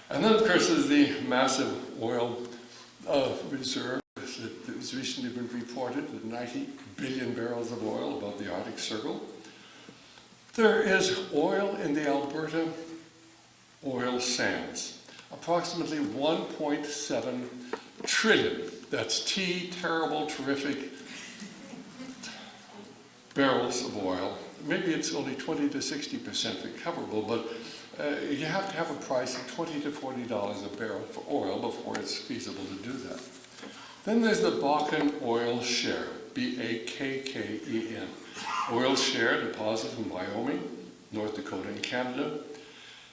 And then, of course, there's the massive oil reserve that has recently been reported at 90 billion barrels of oil above the Arctic Circle. There is oil in the Alberta oil sands, approximately 1.7 trillion. That's terrible, terrific barrels of oil. Maybe it's only 20 to 60% recoverable, but you have to have a price of $20 to $40 a barrel for oil before it's feasible to do that. Then there's the Bakken Oil Share, B-A-K-K-E-N. Oil share deposit in Wyoming, North Dakota, and Canada.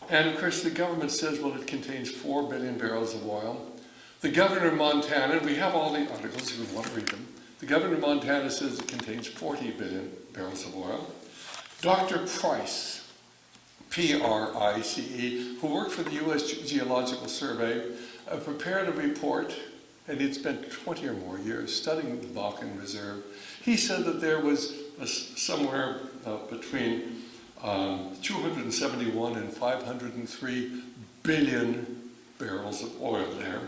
And of course the government says, well, it contains 4 billion barrels of oil. The governor of Montana, we have all the articles if you want to read them. The governor of Montana says it contains 40 billion barrels of oil. Dr. Price, P-R-I-C-E, who worked for the U.S. Geological Survey, prepared a report, and he'd spent 20 or more years studying the Bakken Reserve. He said that there was somewhere between 271 and 503 billion barrels of oil there,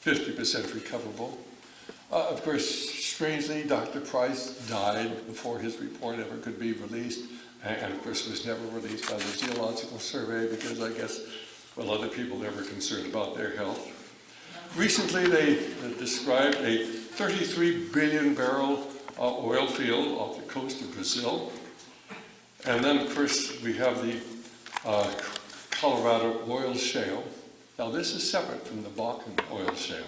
50% recoverable. Of course, strangely, Dr. Price died before his report ever could be released, and of course was never released by the Geological Survey because I guess, well, other people never concerned about their health. Recently, they described a 33 billion barrel oil field off the coast of Brazil. And then, of course, we have the Colorado oil shale. Now, this is separate from the Bakken oil shale.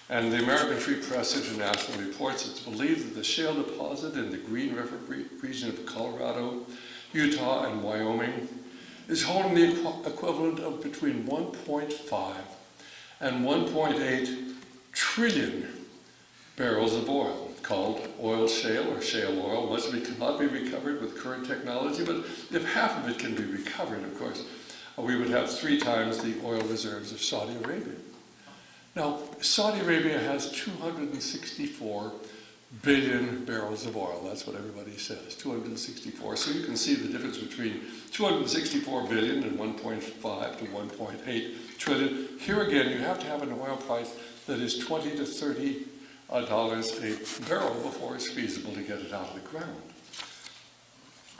And the American Free Press International reports it's believed that the shale deposit in the Green River region of Colorado, Utah, and Wyoming is holding the equivalent of between 1.5 and 1.8 trillion barrels of oil, called oil shale or shale oil. Much of it cannot be recovered with current technology, but if half of it can be recovered, of course, we would have 3 times the oil reserves of Saudi Arabia. Now, Saudi Arabia has 264 billion barrels of oil. That's what everybody says, 264. So you can see the difference between 264 billion and 1.5 to 1.8 trillion. Here again, you have to have an oil price that is $20 to $30 a barrel before it's feasible to get it out of the ground.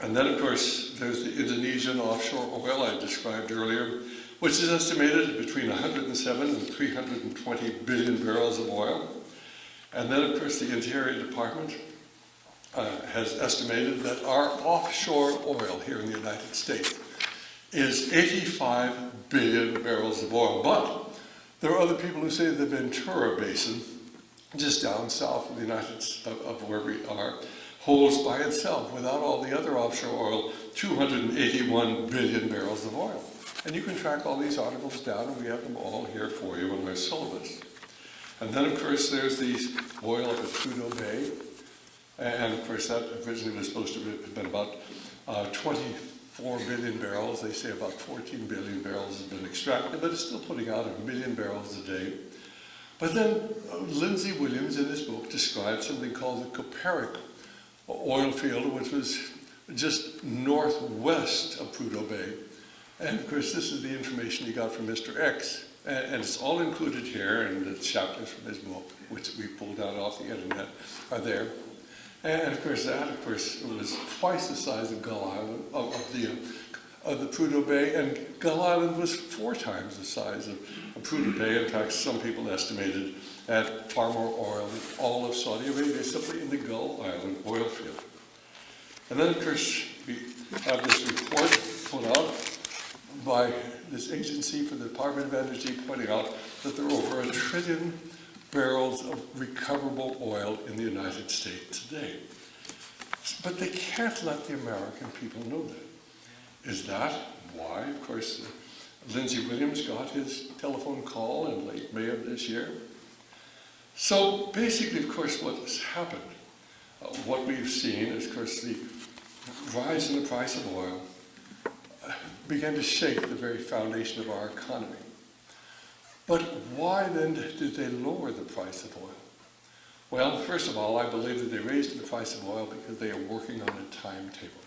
And then, of course, there's the Indonesian offshore oil I described earlier, which is estimated at between 107 and 320 billion barrels of oil. And then, of course, the Interior Department has estimated that our offshore oil here in the United States is 85 billion barrels of oil. But there are other people who say the Ventura Basin, just down south of the United States, of where we are, holds by itself, without all the other offshore oil, 281 billion barrels of oil. And you can track all these articles down, and we have them all here for you in our syllabus. And then, of course, there's the oil up at Prudhoe Bay. And, of course, that originally was supposed to have been about 24 billion barrels. They say about 14 billion barrels has been extracted, but it's still putting out 1 million barrels a day. But then Lindsay Williams, in his book, described something called the Kuparuk oil field, which was just northwest of Prudhoe Bay. And, of course, this is the information he got from Mr. X. And it's all included here, and the chapters from his book, which we pulled out off the internet, are there. And of course, was twice the size of Gull Island, of the Prudhoe Bay, and Gull Island was 4 times the size of Prudhoe Bay. In fact, some people estimated at far more oil than all of Saudi Arabia, simply in the Gull Island oil field. And then, of course, we have this report put out by this agency for the Department of Energy pointing out that there are over 1 trillion barrels of recoverable oil in the United States today. But they can't let the American people know that. Is that why, of course, Lindsay Williams got his telephone call in late May of this year? So basically, of course, what has happened, what we've seen is, of course, the rise in the price of oil began to shake the very foundation of our economy. But why then did they lower the price of oil? Well, first of all, I believe that they raised the price of oil because they are working on a timetable.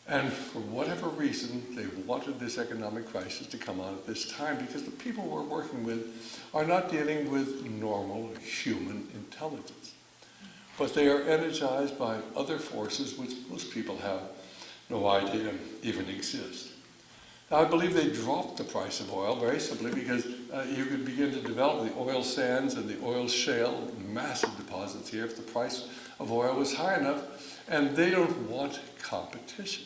And for whatever reason, they wanted this economic crisis to come on at this time because the people we're working with are not dealing with normal human intelligence. But they are energized by other forces which most people have no idea even exist. Now, I believe they dropped the price of oil very simply because you could begin to develop the oil sands and the oil shale, massive deposits here, if the price of oil was high enough, and they don't want competition.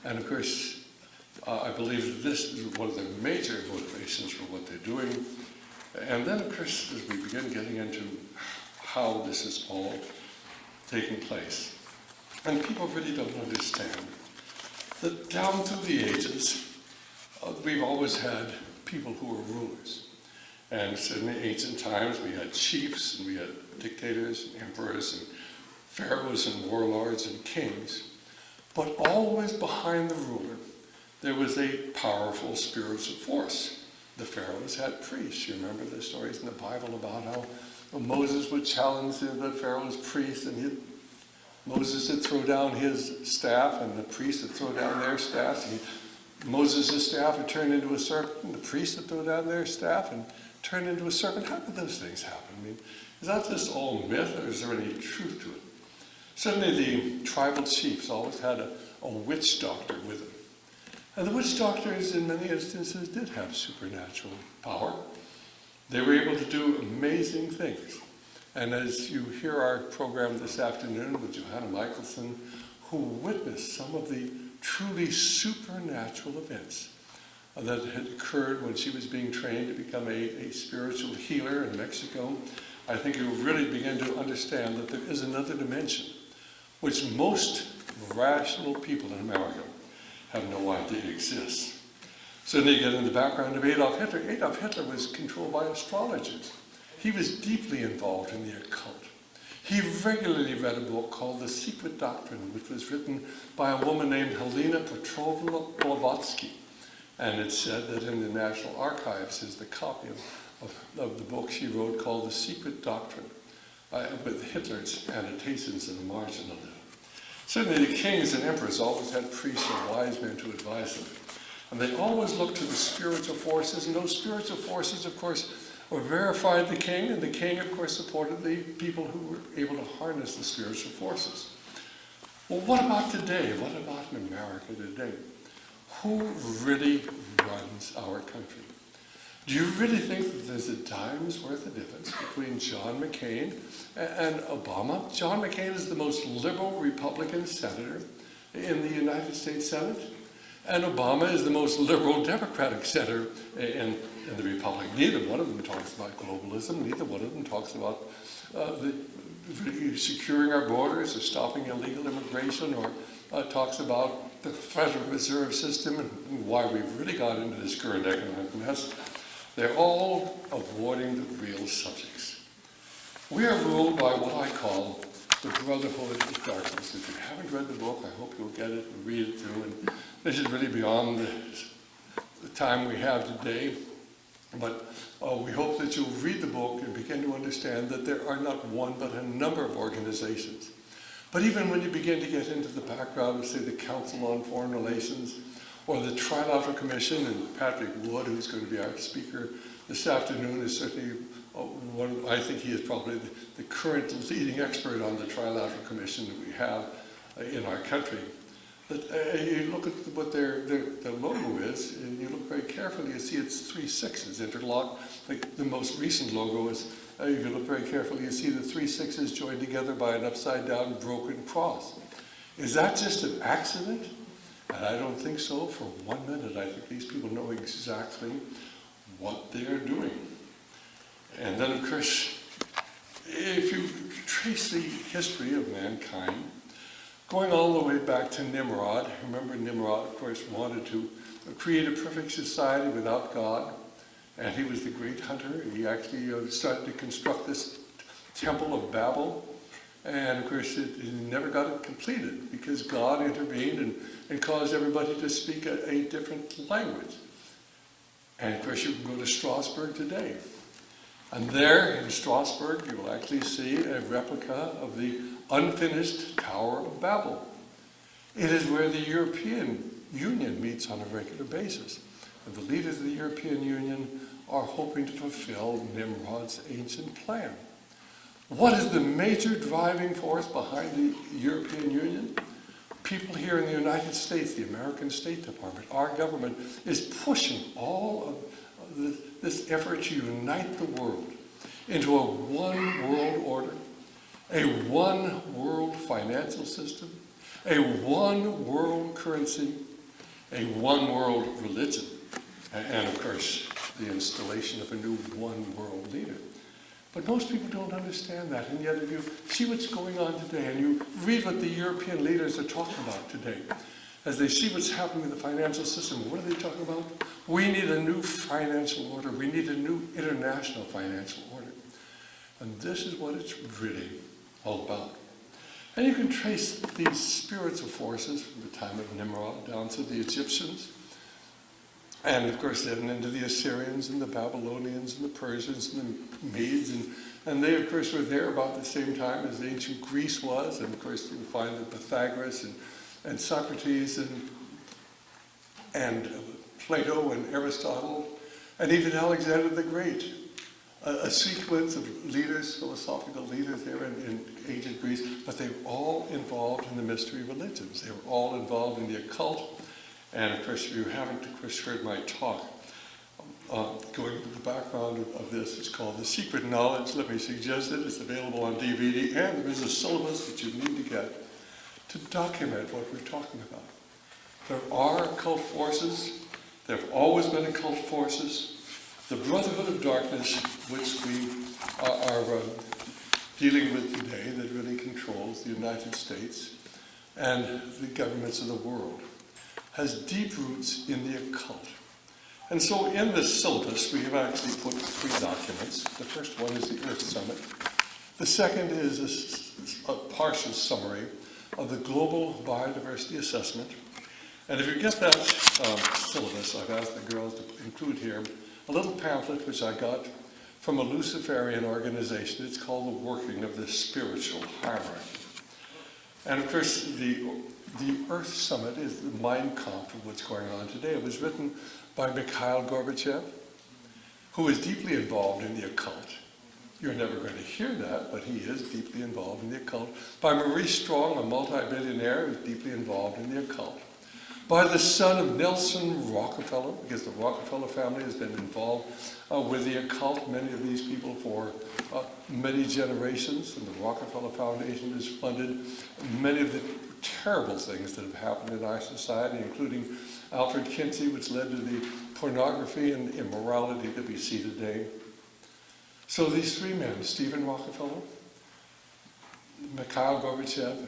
And of course, I believe that this is one of the major motivations for what they're doing. And then, of course, as we begin getting into how this is all taking place, and people really don't understand that down through the ages, we've always had people who were rulers. And so in the ancient times, we had chiefs, and we had dictators, and emperors, and pharaohs, and warlords, and kings. But always behind the ruler, there was a powerful spiritual force. The pharaohs had priests. You remember the stories in the Bible about how Moses would challenge the pharaoh's priests, and Moses would throw down his staff, and the priests would throw down their staffs. Moses' staff would turn into a serpent, and the priests would throw down their staff and turn into a serpent. How could those things happen? I mean, is that just all myth, or is there any truth to it? Certainly the tribal chiefs always had a witch doctor with them. And the witch doctors, in many instances, did have supernatural power. They were able to do amazing things. And as you hear our program this afternoon with Johanna Michelson, who witnessed some of the truly supernatural events that had occurred when she was being trained to become a spiritual healer in Mexico, I think you'll really begin to understand that there is another dimension which most rational people in America have no idea exists. So then you get in the background of Adolf Hitler. Adolf Hitler was controlled by astrologers. He was deeply involved in the occult. He regularly read a book called The Secret Doctrine, which was written by a woman named Helena Petrovna Blavatsky. And it's said that in the National Archives is the copy of the book she wrote called The Secret Doctrine, with Hitler's annotations in the margin of it. Certainly the kings and emperors always had priests and wise men to advise them. And they always looked to the spiritual forces, and those spiritual forces, of course, verified the king, and the king, of course, supported the people who were able to harness the spiritual forces. Well, what about today? What about in America today? Who really runs our country? Do you really think that there's a dime's worth of difference between John McCain and Obama? John McCain is the most liberal Republican senator in the United States Senate, and Obama is the most liberal Democratic senator in the Republic. Neither one of them talks about globalism. Neither one of them talks about securing our borders or stopping illegal immigration, or talks about the Federal Reserve System and why we've really got into this current economic mess. They're all avoiding the real subjects. We are ruled by what I call the Brotherhood of Darkness. If you haven't read the book, I hope you'll get it and read it through. And this is really beyond the time we have today. But we hope that you'll read the book and begin to understand that there are not one but a number of organizations. But even when you begin to get into the background of, say, the Council on Foreign Relations, or the Trilateral Commission, and Patrick Wood, who's going to be our speaker this afternoon, is certainly one. I think he is probably the current leading expert on the Trilateral Commission that we have in our country. But you look at what their logo is, and you look very carefully, you see it's 3 sixes interlocked. The most recent logo is, if you look very carefully, you see the 3 sixes joined together by an upside-down broken cross. Is that just an accident? And I don't think so for 1 minute. I think these people know exactly what they're doing. And then, of course, if you trace the history of mankind, going all the way back to Nimrod, remember Nimrod, of course, wanted to create a perfect society without God, and he was the great hunter. He actually started to construct this Temple of Babel, and of course, he never got it completed because God intervened and caused everybody to speak a different language. And of course, you can go to Strasbourg today. And there in Strasbourg, you will actually see a replica of the unfinished Tower of Babel. It is where the European Union meets on a regular basis. And the leaders of the European Union are hoping to fulfill Nimrod's ancient plan. What is the major driving force behind the European Union? People here in the United States, the American State Department, our government is pushing all of this effort to unite the world into a one world order, a one world financial system, a one world currency, a one world religion, and of course, the installation of a new one world leader. But most people don't understand that, and yet if you see what's going on today, and you read what the European leaders are talking about today, as they see what's happening in the financial system, what are they talking about? We need a new financial order. We need a new international financial order. And this is what it's really all about. And you can trace these spiritual forces from the time of Nimrod down to the Egyptians, and of course then into the Assyrians and the Babylonians and the Persians and the Medes, and they of course were there about the same time as ancient Greece was, and of course you find that Pythagoras and Socrates and Plato and Aristotle and even Alexander the Great, a sequence of leaders, philosophical leaders there in ancient Greece, but they were all involved in the mystery religions. They were all involved in the occult. And of course, if you haven't, of course, heard my talk, going into the background of this, it's called The Secret Knowledge. Let me suggest it. It's available on DVD, and there is a syllabus that you need to get to document what we're talking about. There are occult forces. There have always been occult forces. The Brotherhood of Darkness, which we are dealing with today, that really controls the United States and the governments of the world, has deep roots in the occult. And so in this syllabus, we have actually put 3 documents. The first one is the Earth Summit. The second is a partial summary of the Global Biodiversity Assessment. And if you get that syllabus, I've asked the girls to include here a little pamphlet which I got from a Luciferian organization. It's called The Working of the Spiritual Hierarchy. And of course, the Earth Summit is the Mein Kampf of what's going on today. It was written by Mikhail Gorbachev, who is deeply involved in the occult. You're never going to hear that, but he is deeply involved in the occult. By Maurice Strong, a multi-billionaire who's deeply involved in the occult. By the son of Nelson Rockefeller, because the Rockefeller family has been involved with the occult, many of these people, for many generations, and the Rockefeller Foundation has funded many of the terrible things that have happened in our society, including Alfred Kinsey, which led to the pornography and immorality that we see today. So these 3 men, Stephen Rockefeller, Mikhail Gorbachev,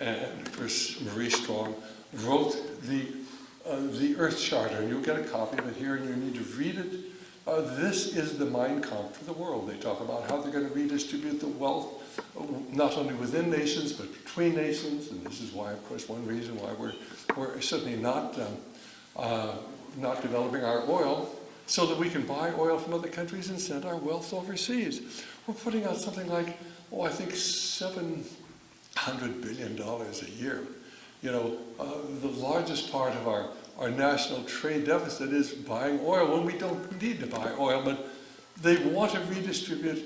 and of course Maurice Strong, wrote the Earth Charter, and you'll get a copy of it here, and you need to read it. This is the Mein Kampf for the world. They talk about how they're going to redistribute the wealth, not only within nations, but between nations, and this is why, of course, one reason why we're certainly not developing our oil, so that we can buy oil from other countries and send our wealth overseas. We're putting out something like, I think $700 billion a year. You know, the largest part of our national trade deficit is buying oil when we don't need to buy oil, but they want to redistribute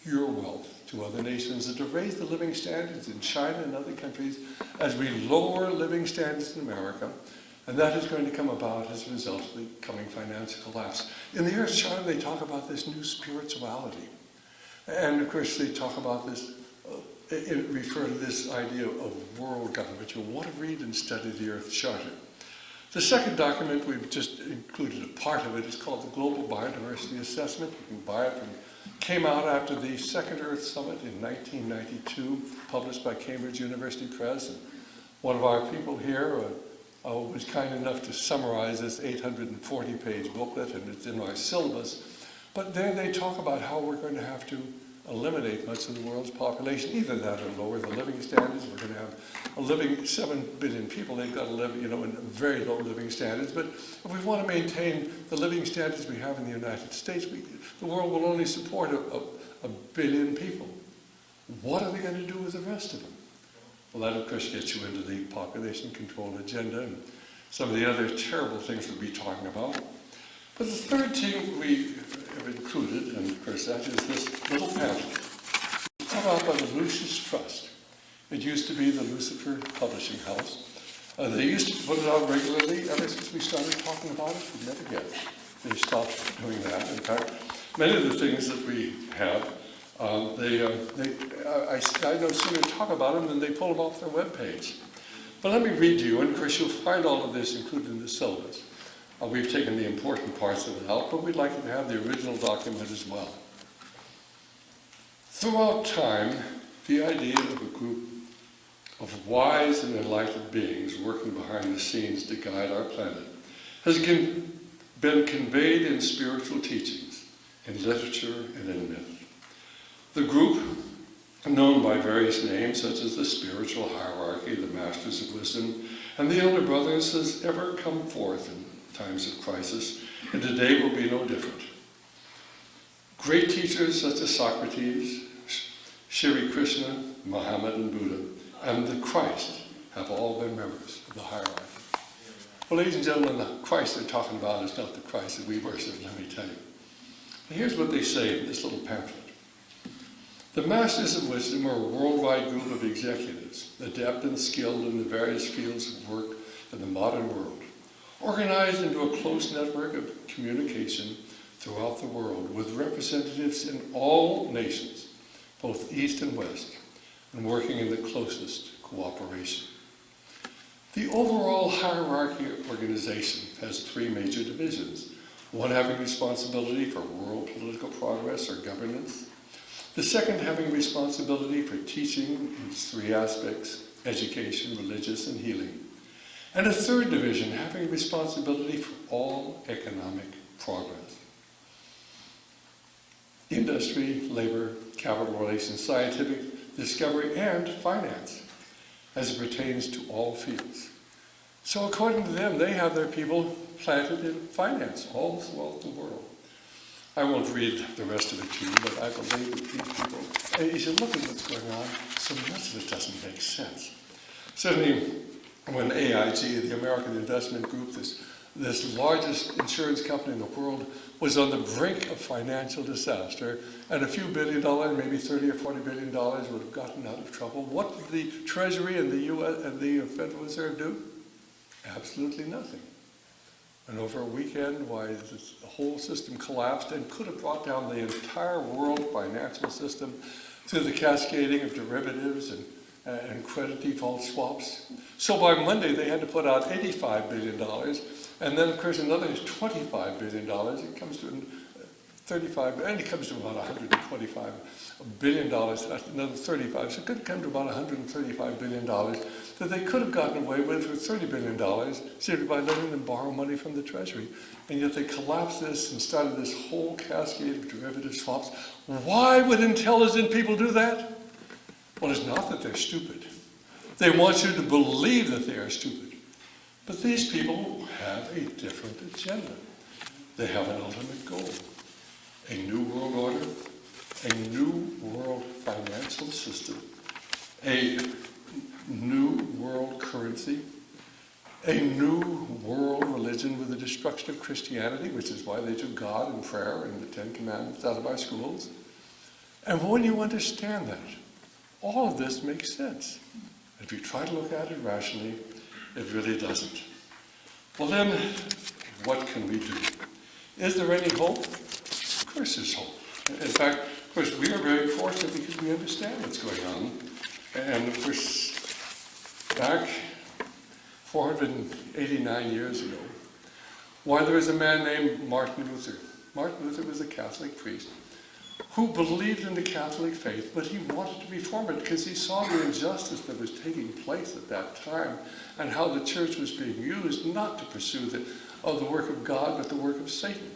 your wealth to other nations and to raise the living standards in China and other countries as we lower living standards in America. And that is going to come about as a result of the coming financial collapse. In the Earth Charter, they talk about this new spirituality. And of course, they talk about this, refer to this idea of world government. You'll want to read and study the Earth Charter. The second document, we've just included a part of it. It's called the Global Biodiversity Assessment. You can buy it came out after the Second Earth Summit in 1992, published by Cambridge University Press. And one of our people here was kind enough to summarize this 840-page booklet, and it's in our syllabus. But there they talk about how we're going to have to eliminate much of the world's population, either that or lower the living standards. We're going to have 7 billion people. They've got to live, in very low living standards. But if we want to maintain the living standards we have in the United States, the world will only support a billion people. What are they going to do with the rest of them? Well, that, of course, gets you into the population control agenda and some of the other terrible things we'll be talking about. But the third thing we have included, and of course, that is this little pamphlet put out by the Lucis Trust. It used to be the Lucifer Publishing House. They used to put it out regularly ever since we started talking about it. We never get it. They stopped doing that. In fact, many of the things that we have, I no sooner talk about them than they pull them off their webpage. But let me read to you, and of course you'll find all of this included in the syllabus. We've taken the important parts of it out, but we'd like you to have the original document as well. Throughout time, the idea of a group of wise and enlightened beings working behind the scenes to guide our planet has been conveyed in spiritual teachings, in literature, and in myth. The group, known by various names such as the spiritual hierarchy, the masters of wisdom, and the elder brothers, has ever come forth in times of crisis, and today will be no different. Great teachers such as Socrates, Shri Krishna, Muhammad, and Buddha, and the Christ have all been members of the hierarchy. Well, ladies and gentlemen, the Christ they're talking about is not the Christ that we worship, let me tell you. And here's what they say in this little pamphlet. The Masters of Wisdom are a worldwide group of executives, adept and skilled in the various fields of work in the modern world, organized into a close network of communication throughout the world with representatives in all nations, both East and West, and working in the closest cooperation. The overall hierarchy organization has three major divisions, one having responsibility for world political progress or governance, the second having responsibility for teaching in its three aspects, education, religious, and healing, and a third division having responsibility for all economic progress. Industry, labor, capital relations, scientific discovery, and finance, as it pertains to all fields. So according to them, they have their people planted in finance all throughout the world. I won't read the rest of it to you, but I believe that these people, and you should look at what's going on, so much of it doesn't make sense. Certainly, when AIG, the American Investment Group, this largest insurance company in the world, was on the brink of financial disaster, and a few $1 billion, maybe 30 or 40 $billion would have gotten out of trouble. What did the Treasury and the U.S. and the Federal Reserve do? Absolutely nothing. And over a weekend, why the whole system collapsed and could have brought down the entire world financial system through the cascading of derivatives and credit default swaps. So by Monday, they had to put out $85 billion, and then, of course, another $25 billion. It comes to 35, and it comes to about $125 billion. That's another 35. So it could come to about $135 billion that they could have gotten away with for $30 billion simply by letting them borrow money from the Treasury. And yet they collapsed this and started this whole cascade of derivative swaps. Why would intelligent people do that? Well, it's not that they're stupid. They want you to believe that they are stupid. But these people have a different agenda. They have an ultimate goal. A new world order, a new world financial system, a new world currency, a new world religion with the destruction of Christianity, which is why they took God and prayer and the Ten Commandments out of our schools. And when you understand that, all of this makes sense. If you try to look at it rationally, it really doesn't. Well then, what can we do? Is there any hope? Of course there's hope. In fact, of course, we are very fortunate because we understand what's going on. And of course, back 489 years ago, why there was a man named Martin Luther. Martin Luther was a Catholic priest who believed in the Catholic faith, but he wanted to reform it because he saw the injustice that was taking place at that time and how the church was being used not to pursue the work of God, but the work of Satan.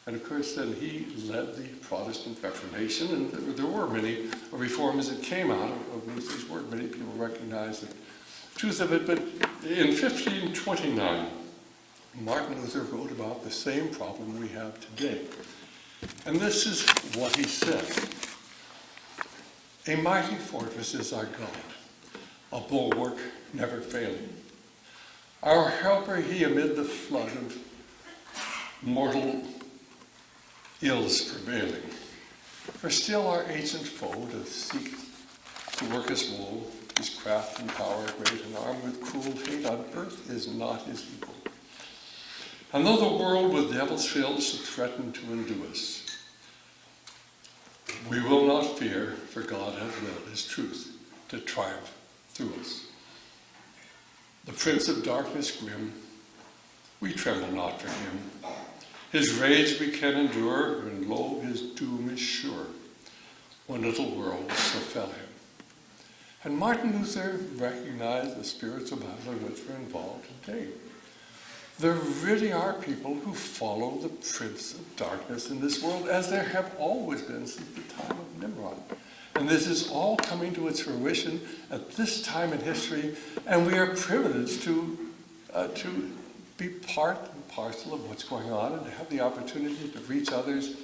And of course, then he led the Protestant Reformation, and there were many reforms that came out of Luther's work. Many people recognize the truth of it, but in 1529, Martin Luther wrote about the same problem we have today. And this is what he said. A mighty fortress is our God. a bulwark never failing. Our helper, he amid the flood of mortal ills prevailing. For still our ancient foe doth seek to work us woe, his craft and power great, and armed with cruel hate on earth is not his equal. And though the world with devils filled should threaten to undo us, we will not fear, for God hath willed his truth to triumph through us. The prince of darkness grim, we tremble not for him. His rage we can endure, and lo, his doom is sure. One little world so fell him. And Martin Luther recognized the spiritual battle in which we're involved today. There really are people who follow the prince of darkness in this world, as there have always been since the time of Nimrod. And this is all coming to its fruition at this time in history, and we are privileged to be part and parcel of what's going on and to have the opportunity to reach others.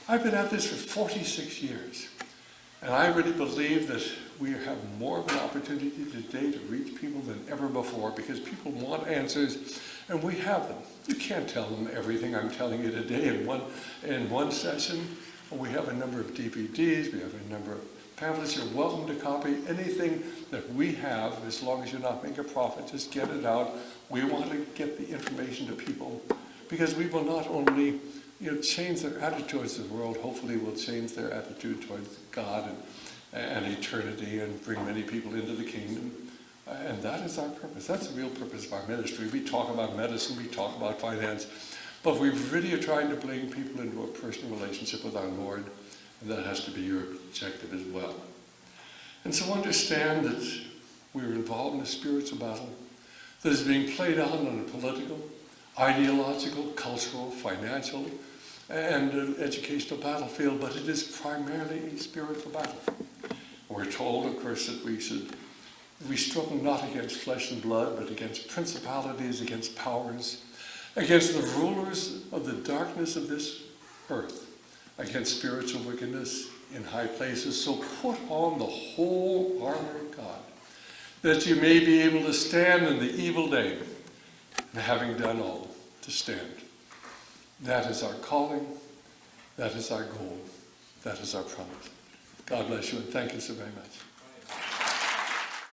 I've been at this for 46 years, and I really believe that we have more of an opportunity today to reach people than ever before, because people want answers, and we have them. You can't tell them everything I'm telling you today in one session. We have a number of DVDs, we have a number of pamphlets. You're welcome to copy anything that we have, as long as you're not making a profit. Just get it out. We want to get the information to people, because we will not only change their attitude towards the world, hopefully we'll change their attitude towards God and eternity, and bring many people into the kingdom. And that is our purpose. That's the real purpose of our ministry. We talk about medicine, we talk about finance, but we really are trying to bring people into a personal relationship with our Lord, and that has to be your objective as well. And so understand that we're involved in a spiritual battle that is being played out on a political, ideological, cultural, financial, and educational battlefield, but it is primarily a spiritual battle. We're told, of course, that we struggle not against flesh and blood, but against principalities, against powers, against the rulers of the darkness of this earth, against spiritual wickedness in high places. So put on the whole armor of God, that you may be able to stand in the evil day, and having done all, to stand. That is our calling, that is our goal, that is our promise. God bless you, and thank you so very much.